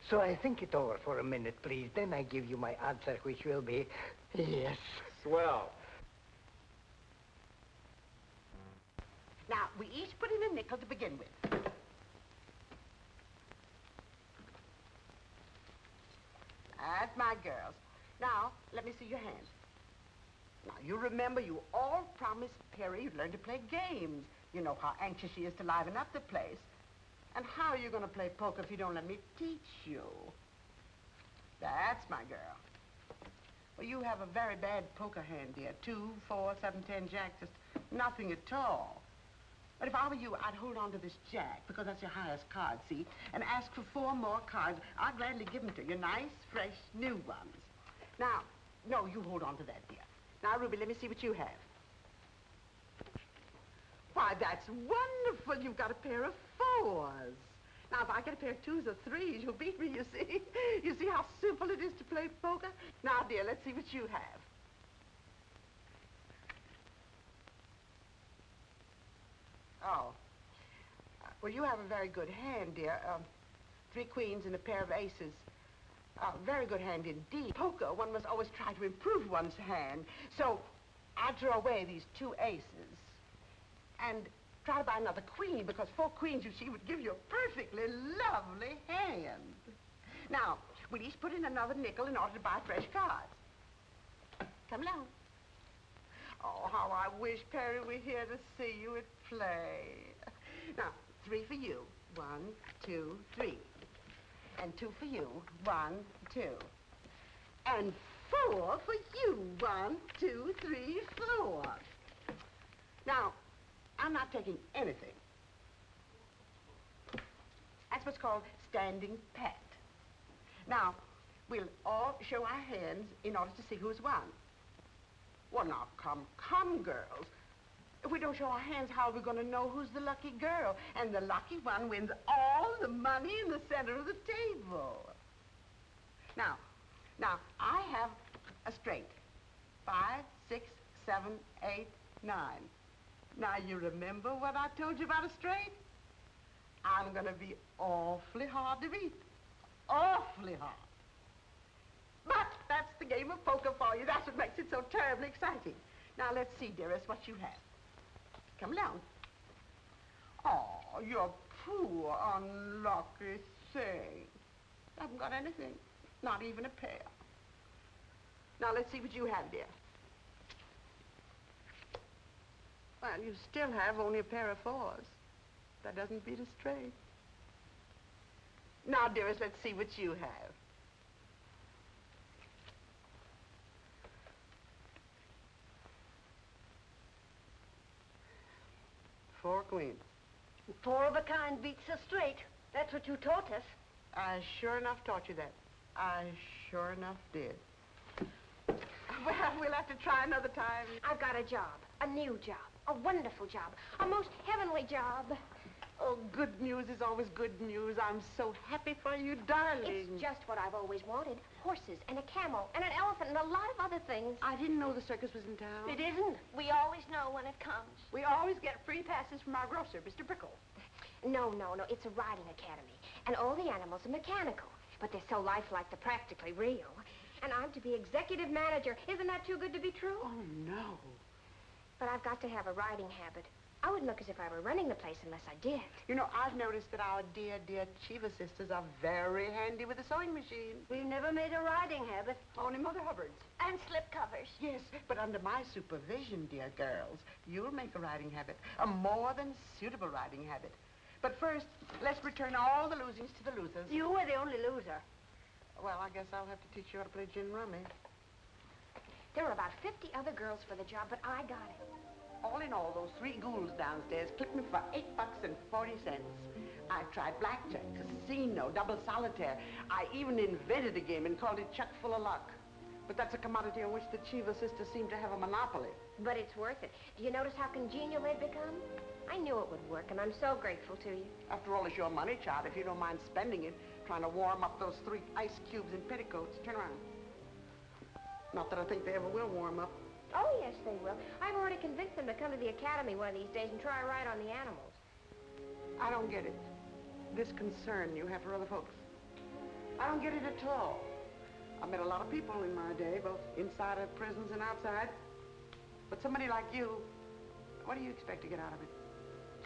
So I think it over for a minute, please. Then I give you my answer, which will be yes. Swell. Now, we each put in a nickel to begin with. That's my girls. Now, let me see your hands. Now, you remember you all promised Perry you'd learn to play games. You know how anxious she is to liven up the place. And how are you going to play poker if you don't let me teach you? That's my girl. Well, you have a very bad poker hand, dear. 2, 4, 7, 10, jack, just nothing at all. But if I were you, I'd hold on to this jack, because that's your highest card, see? And ask for 4 more cards. I'll gladly give them to you. Nice, fresh, new ones. Now, no, you hold on to that, dear. Now, Ruby, let me see what you have. Why, that's wonderful. You've got a pair of 4s. Now, if I get a pair of 2s or 3s, you'll beat me, you see. You see how simple it is to play poker? Now, dear, let's see what you have. Oh. Well, you have a very good hand, dear. 3 queens and a pair of aces. Very good hand indeed. Poker, one must always try to improve one's hand. So, I'll draw away these 2 aces and try to buy another queen, because 4 queens, you see, would give you a perfectly lovely hand. Now, we'll each put in another nickel in order to buy fresh cards. Come along. Oh, how I wish Perry were here to see you at play. Now, 3 for you. 1, 2, 3. And 2 for you. 1, 2. And 4 for you. 1, 2, 3, 4. Now, I'm not taking anything. That's what's called standing pat. Now, We'll all show our hands in order to see who's won. Well, now, come, girls. If we don't show our hands, how are we going to know who's the lucky girl? And the lucky one wins all the money in the center of the table. Now, I have a straight. 5, 6, 7, 8, 9. Now, you remember what I told you about a straight? I'm going to be awfully hard to beat. Awfully hard. But that's the game of poker for you. That's what makes it so terribly exciting. Now, let's see, dearest, what you have. Come along. Oh, you poor, unlucky thing. I haven't got anything. Not even a pair. Now, let's see what you have, dear. Well, you still have only a pair of 4s. That doesn't beat a straight. Now, dearest, let's see what you have. Four queens. 4 of a kind beats a straight. That's what you taught us. I sure enough taught you that. I sure enough did. Well, we'll have to try another time. I've got a job, a new job, a wonderful job, a most heavenly job. Oh, good news is always good news. I'm so happy for you, darling. It's just what I've always wanted. Horses and a camel and an elephant and a lot of other things. I didn't know the circus was in town. It isn't. We always know when it comes. We always get free passes from our grocer, Mr. Prickle. No. It's a riding academy. And all the animals are mechanical. But they're so lifelike they're practically real. And I'm to be executive manager. Isn't that too good to be true? Oh, no. But I've got to have a riding habit. I wouldn't look as if I were running the place unless I did. You know, I've noticed that our dear, dear Cheever sisters are very handy with a sewing machine. We've never made a riding habit. Only Mother Hubbard's. And slip covers. Yes, but under my supervision, dear girls, you'll make a riding habit, a more than suitable riding habit. But first, let's return all the losings to the losers. You were the only loser. Well, I guess I'll have to teach you how to play gin rummy. There were about 50 other girls for the job, but I got it. All in all, those 3 ghouls downstairs clipped me for $8.40. I tried blackjack, casino, double solitaire. I even invented a game and called it Chuck Full of Luck. But that's a commodity on which the Cheever sisters seem to have a monopoly. But it's worth it. Do you notice how congenial they've become? I knew it would work, and I'm so grateful to you. After all, it's your money, child. If you don't mind spending it, trying to warm up those 3 ice cubes in petticoats. Turn around. Not that I think they ever will warm up. Oh, yes, they will. I've already convinced them to come to the academy one of these days and try a ride on the animals. I don't get it. This concern you have for other folks. I don't get it at all. I've met a lot of people in my day, both inside of prisons and outside. But somebody like you, what do you expect to get out of it?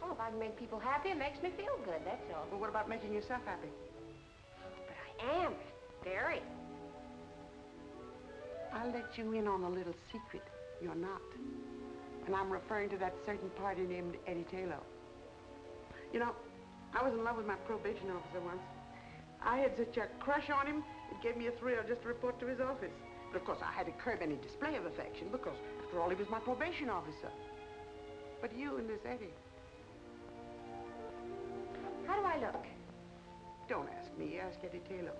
Oh, if I can make people happy, it makes me feel good, that's all. Well, what about making yourself happy? But I am. Very. I'll let you in on a little secret. You're not. And I'm referring to that certain party named Eddie Taylor. You know, I was in love with my probation officer once. I had such a crush on him, it gave me a thrill just to report to his office. But of course, I had to curb any display of affection because, after all, he was my probation officer. But you and this Eddie. How do I look? Don't ask me, ask Eddie Taylor.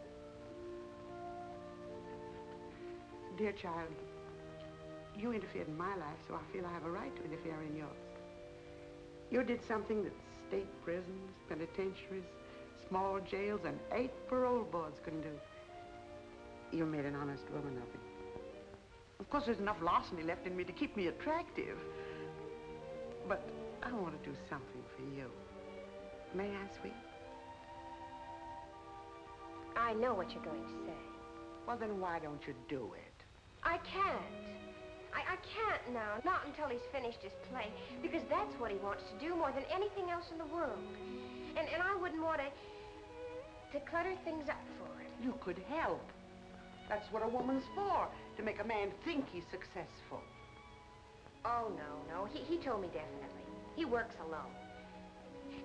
Dear child, you interfered in my life, so I feel I have a right to interfere in yours. You did something that state prisons, penitentiaries, small jails, and 8 parole boards couldn't do. You made an honest woman of me. Of course, there's enough larceny left in me to keep me attractive. But I want to do something for you. May I, sweet? I know what you're going to say. Well, then why don't you do it? I can't. I can't now, not until he's finished his play, because that's what he wants to do more than anything else in the world. And I wouldn't want to clutter things up for him. You could help. That's what a woman's for, to make a man think he's successful. Oh, no. He told me definitely. He works alone.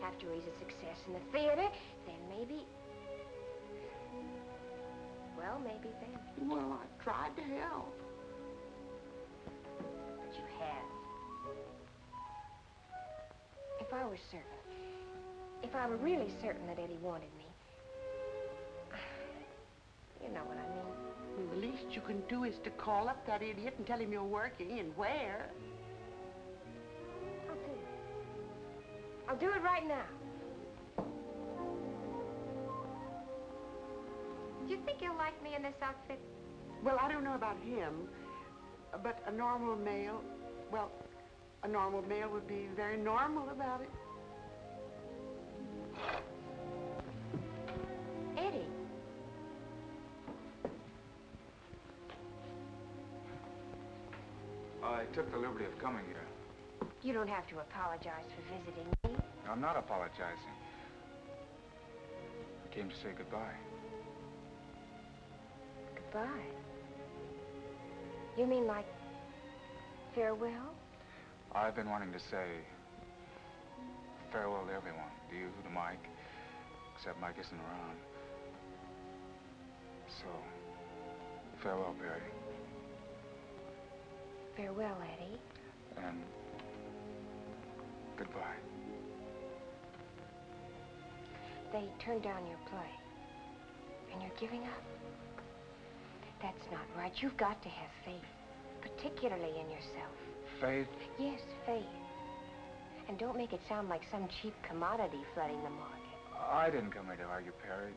After he's a success in the theater, then maybe... Well, maybe then. Well, I tried to help. But you have. If I were certain, if I were really certain that Eddie wanted me, you know what I mean. the least you can do is to call up that idiot and tell him you're working and where. I'll do it right now. Do you think you'll like me in this outfit? Well, I don't know about him, but a normal male, well, a normal male would be very normal about it. Eddie. I took the liberty of coming here. You don't have to apologize for visiting me. I'm not apologizing. I came to say goodbye. Goodbye? You mean like farewell? I've been wanting to say farewell to everyone. To you, to Mike, except Mike isn't around. So, farewell, Perry. Farewell, Eddie. And goodbye. They turned down your play. And you're giving up. That's not right. You've got to have faith. Particularly in yourself. Faith? Yes, faith. And don't make it sound like some cheap commodity flooding the market. I didn't come here to argue, Perry.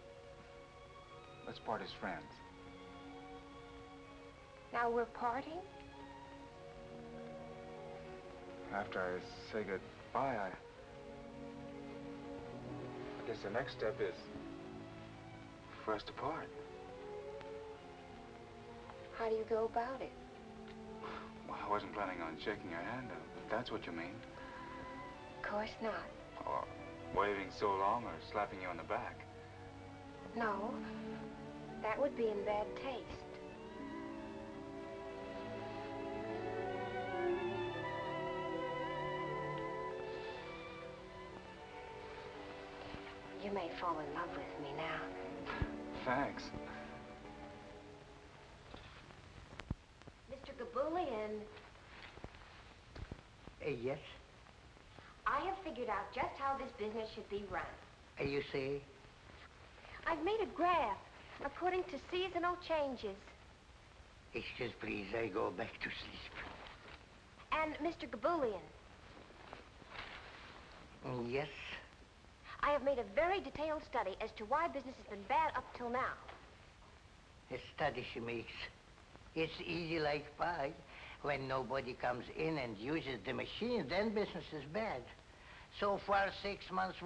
Let's part as friends. Now we're parting? After I say goodbye, I guess the next step is for us to part. How do you go about it? Well, I wasn't planning on shaking your hand, if that's what you mean. Of course not. Or waving so long or slapping you on the back. No. That would be in bad taste. You may fall in love with me now. Thanks. Mr. Gabulian. Yes? I have figured out just how this business should be run. You see? I've made a graph according to seasonal changes. Excuse, please, I go back to sleep. And Mr. Gabulian. Yes? I have made a very detailed study as to why business has been bad up till now. A study she makes. It's easy like pie. When nobody comes in and uses the machine, then business is bad. So far, 6 months,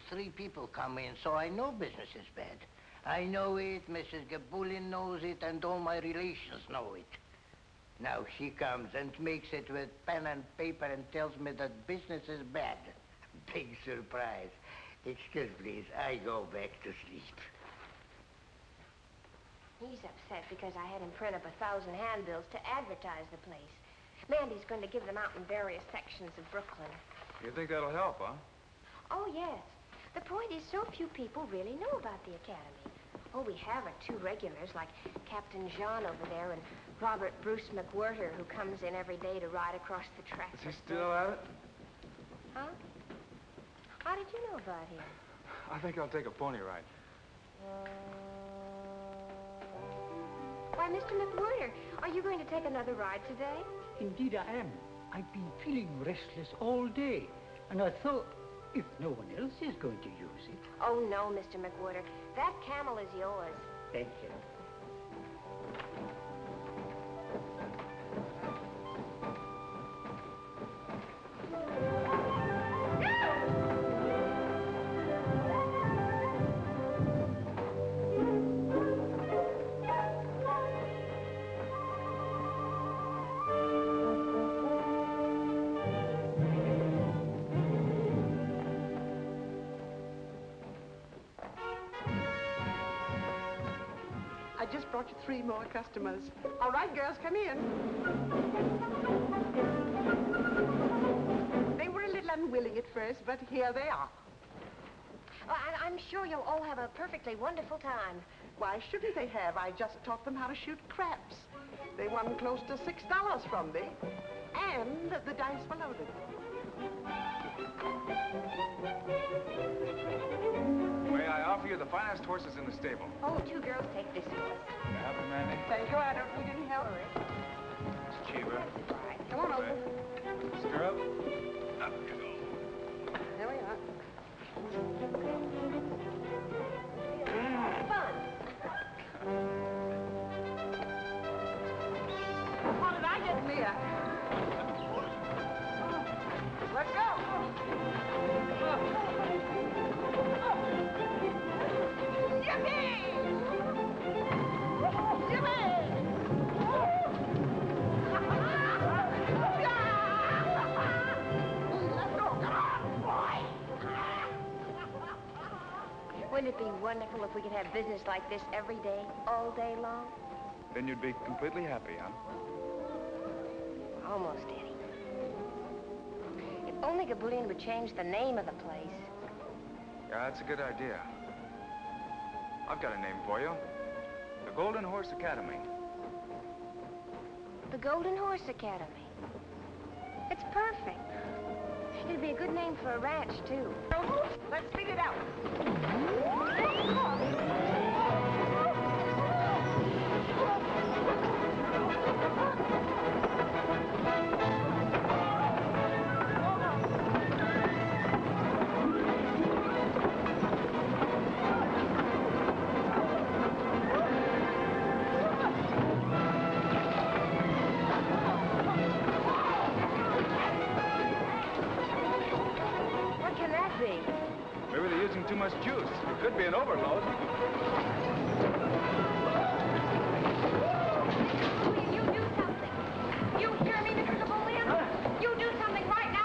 3 people come in, so I know business is bad. I know it, Mrs. Gabulian knows it, and all my relations know it. Now she comes and makes it with pen and paper and tells me that business is bad. Big surprise. Excuse, please, I go back to sleep. He's upset because I had him print up 1,000 handbills to advertise the place. Mandy's going to give them out in various sections of Brooklyn. You think that'll help, huh? Oh, yes. The point is so few people really know about the Academy. Oh, we have 2 regulars, like Captain Jean over there and Robert Bruce McWhirter, who comes in every day to ride across the track. Is he still at it? Huh? How did you know about him? I think I'll take a pony ride. Why, Mr. McWhirter, are you going to take another ride today? Indeed I am. I've been feeling restless all day, and I thought, if no one else is going to use it... Oh, no, Mr. McWhirter. That camel is yours. Thank you. I just brought you 3 more customers. All right, girls, come in. They were a little unwilling at first, but here they are. Oh, I'm sure you'll all have a perfectly wonderful time. Why shouldn't they have? I just taught them how to shoot craps. They won close to $6 from me, and the dice were loaded. May I offer you the finest horses in the stable? Oh, two girls take this horse. Can I help you, Mandy? Thank you, Adam. We didn't help her. It's cheaper. Come on over. Stirrup. Up you go. There we are. Fun. What did I just Mia. Let's go. Yippee! Wouldn't it be wonderful if we could have business like this every day, all day long? Then you'd be completely happy, huh? Almost, Eddie. If only Gabulian would change the name of the place. Yeah, that's a good idea. I've got a name for you. The Golden Horse Academy. The Golden Horse Academy. It's perfect. It'd be a good name for a ranch, too. Let's speed it out. What can that be? Maybe they're using too much juice. It could be an overload. You do something. You hear me, Mr. Gabulian? You do something right now.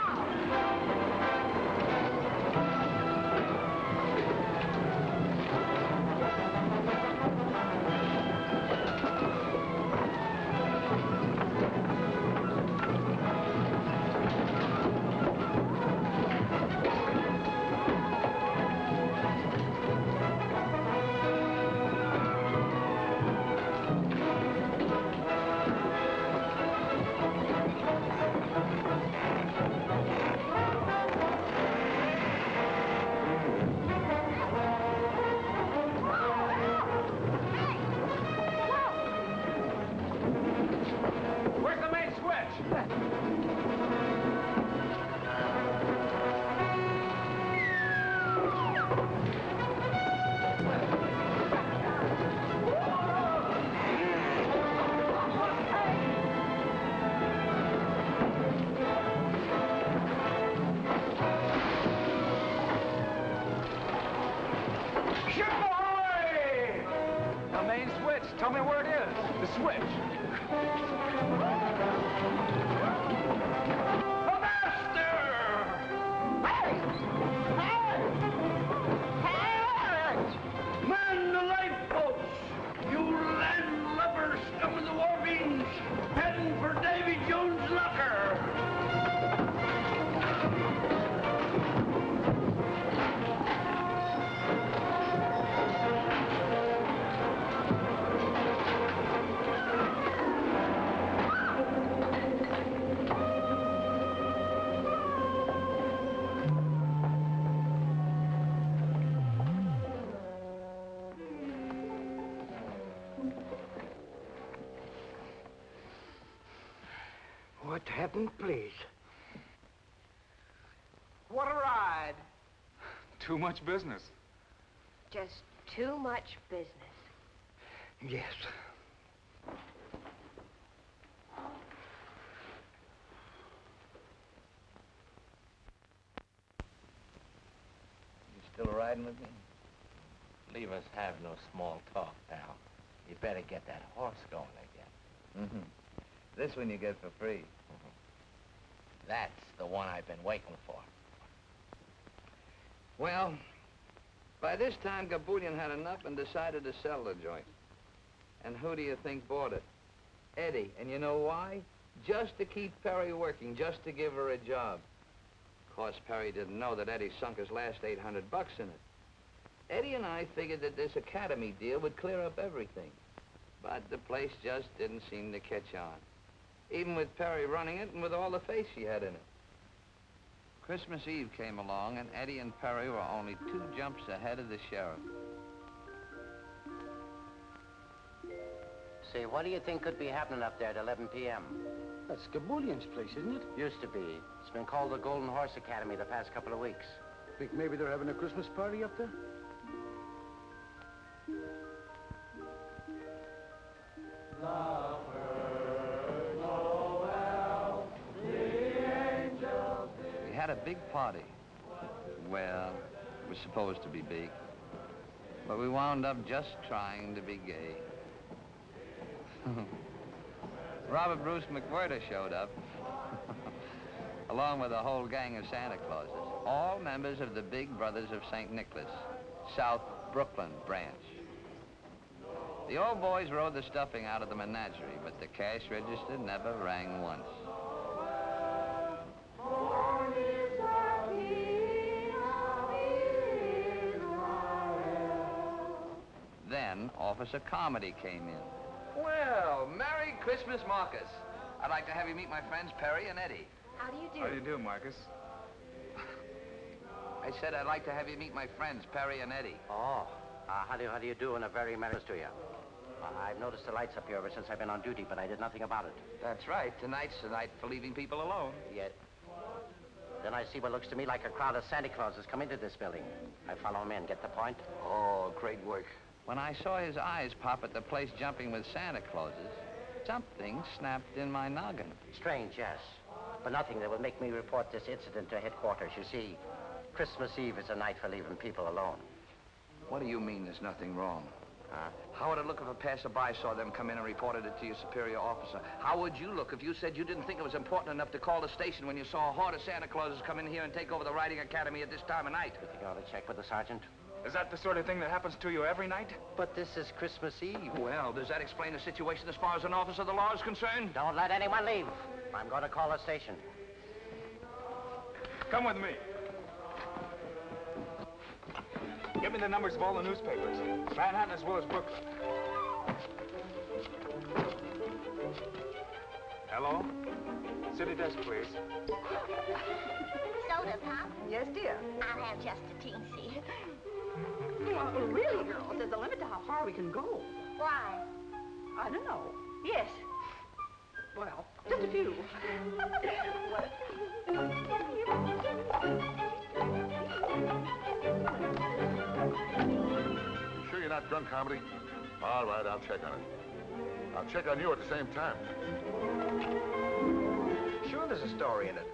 Where's the main switch? Ship ahoy! The main switch. Tell me where it is. The switch. The master! Man the lifeboats! You landlubber scum of the wharfings! Heading for Davy Jones' locker! What happened, please? What a ride. Too much business. Just too much business. Yes. You still riding with me? Leave us have no small talk, pal. You better get that horse going again. Mm-hmm. This one you get for free. That's the one I've been waiting for. Well, by this time, Gabulian had enough and decided to sell the joint. And who do you think bought it? Eddie. And you know why? Just to keep Perry working, just to give her a job. Of course, Perry didn't know that Eddie sunk his last $800 in it. Eddie and I figured that this academy deal would clear up everything. But the place just didn't seem to catch on. Even with Perry running it and with all the faith she had in it. Christmas Eve came along, and Eddie and Perry were only 2 jumps ahead of the sheriff. Say, what do you think could be happening up there at 11 p.m.? That's Gabulian's place, isn't it? Used to be. It's been called the Golden Horse Academy the past couple of weeks. Think maybe they're having a Christmas party up there? We had a big party. Well, it was supposed to be big. But we wound up just trying to be gay. Robert Bruce McWhirter showed up, along with a whole gang of Santa Clauses, all members of the Big Brothers of St. Nicholas, South Brooklyn branch. The old boys rode the stuffing out of the menagerie, but the cash register never rang once. Then Officer Carmody came in. Well, Merry Christmas, Marcus. I'd like to have you meet my friends Perry and Eddie. How do you do? How do you do, Marcus? I said I'd like to have you meet my friends Perry and Eddie. Oh, how do you do, and a very Merry Christmas to you. I've noticed the lights up here ever since I've been on duty, but I did nothing about it. That's right. Tonight's the night for leaving people alone. Yet, then I see what looks to me like a crowd of Santa Clauses come into this building. I follow them in. Get the point? Oh, great work. When I saw his eyes pop at the place jumping with Santa Clauses, something snapped in my noggin. Strange, yes. But nothing that would make me report this incident to headquarters. You see, Christmas Eve is a night for leaving people alone. What do you mean there's nothing wrong? How would it look if a passerby saw them come in and reported it to your superior officer? How would you look if you said you didn't think it was important enough to call the station when you saw a horde of Santa Clauses come in here and take over the Riding Academy at this time of night? You think I ought to check with the sergeant? Is that the sort of thing that happens to you every night? But this is Christmas Eve. Well, does that explain the situation as far as an officer of the law is concerned? Don't let anyone leave. I'm going to call the station. Come with me. Give me the numbers of all the newspapers. Manhattan as well as Brooklyn. Hello? City desk, please. Soda, Pop? Yes, dear. I'll have just a teensy. Well, really, girls, there's a limit to how far we can go. Why? I don't know. Yes. Well, just a few. Sure you're not drunk, Comedy? All right, I'll check on it. I'll check on you at the same time. Sure there's a story in it.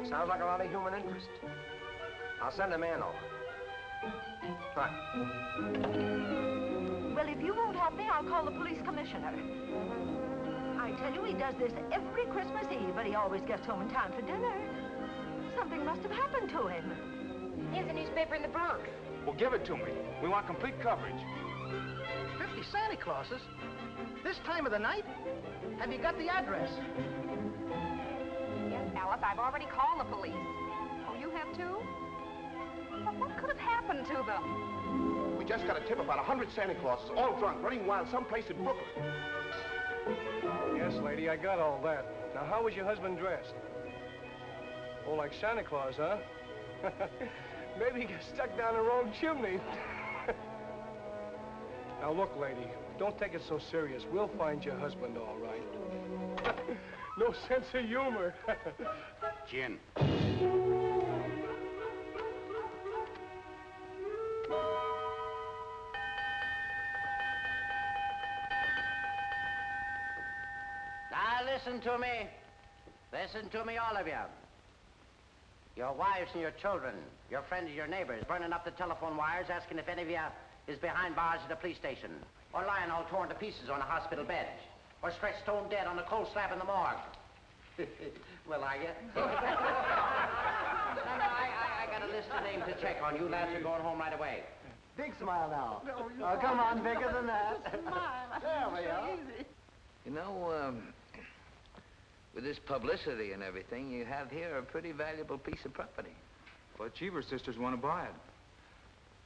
Sounds like a lot of human interest. I'll send a man over. Right. Well, if you won't help me, I'll call the police commissioner. I tell you, he does this every Christmas Eve, but he always gets home in time for dinner. Something must have happened to him. Here's a newspaper in the Bronx. Well, give it to me. We want complete coverage. 50 Santa Clauses? This time of the night? Have you got the address? Yes, Alice, I've already called the police. Oh, you have too? Well, what could have happened to them? We just got a tip about 100 Santa Clauses, all drunk, running wild someplace in Brooklyn. Yes, lady, I got all that. Now, how was your husband dressed? Oh, like Santa Claus, huh? Maybe he got stuck down the wrong chimney. Now, look, lady, don't take it so serious. We'll find your husband all right. No sense of humor. Gin. Now, listen to me. Listen to me, all of you. Your wives and your children, your friends and your neighbors, burning up the telephone wires, asking if any of you is behind bars at the police station, or lying all torn to pieces on a hospital bed, or stretched stone dead on a cold slab in the morgue. Well, are you? No, I got a list of names to check on. You lads are going home right away. Big smile now. Oh, come on, bigger than that. There we are. You know, with this publicity and everything, you have here a pretty valuable piece of property. But Cheever sisters want to buy it.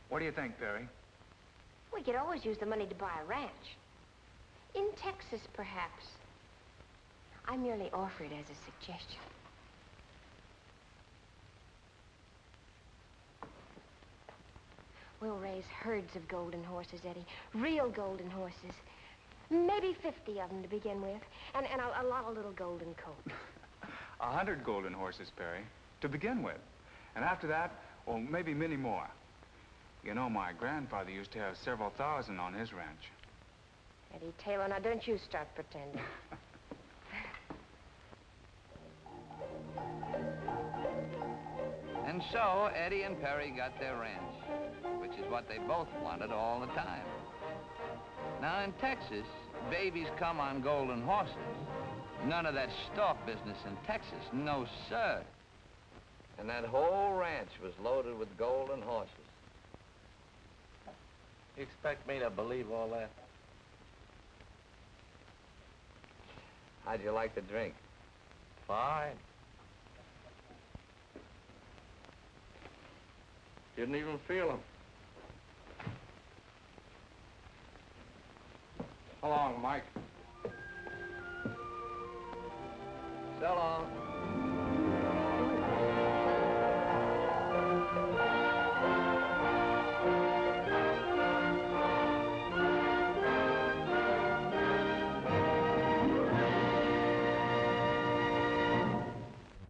What do you think, Perry? We could always use the money to buy a ranch. In Texas, perhaps. I merely offer it as a suggestion. We'll raise herds of golden horses, Eddie. Real golden horses. Maybe 50 of them to begin with. And a lot of little golden coats. 100 golden horses, Perry, to begin with. And after that, well, maybe many more. You know, my grandfather used to have several thousand on his ranch. Eddie Taylor, now don't you start pretending. And so Eddie and Perry got their ranch, which is what they both wanted all the time. Now in Texas, babies come on golden horses. None of that stalk business in Texas, no sir. And that whole ranch was loaded with golden horses. You expect me to believe all that? How'd you like the drink? Fine. Didn't even feel them. So long, Mike. So long.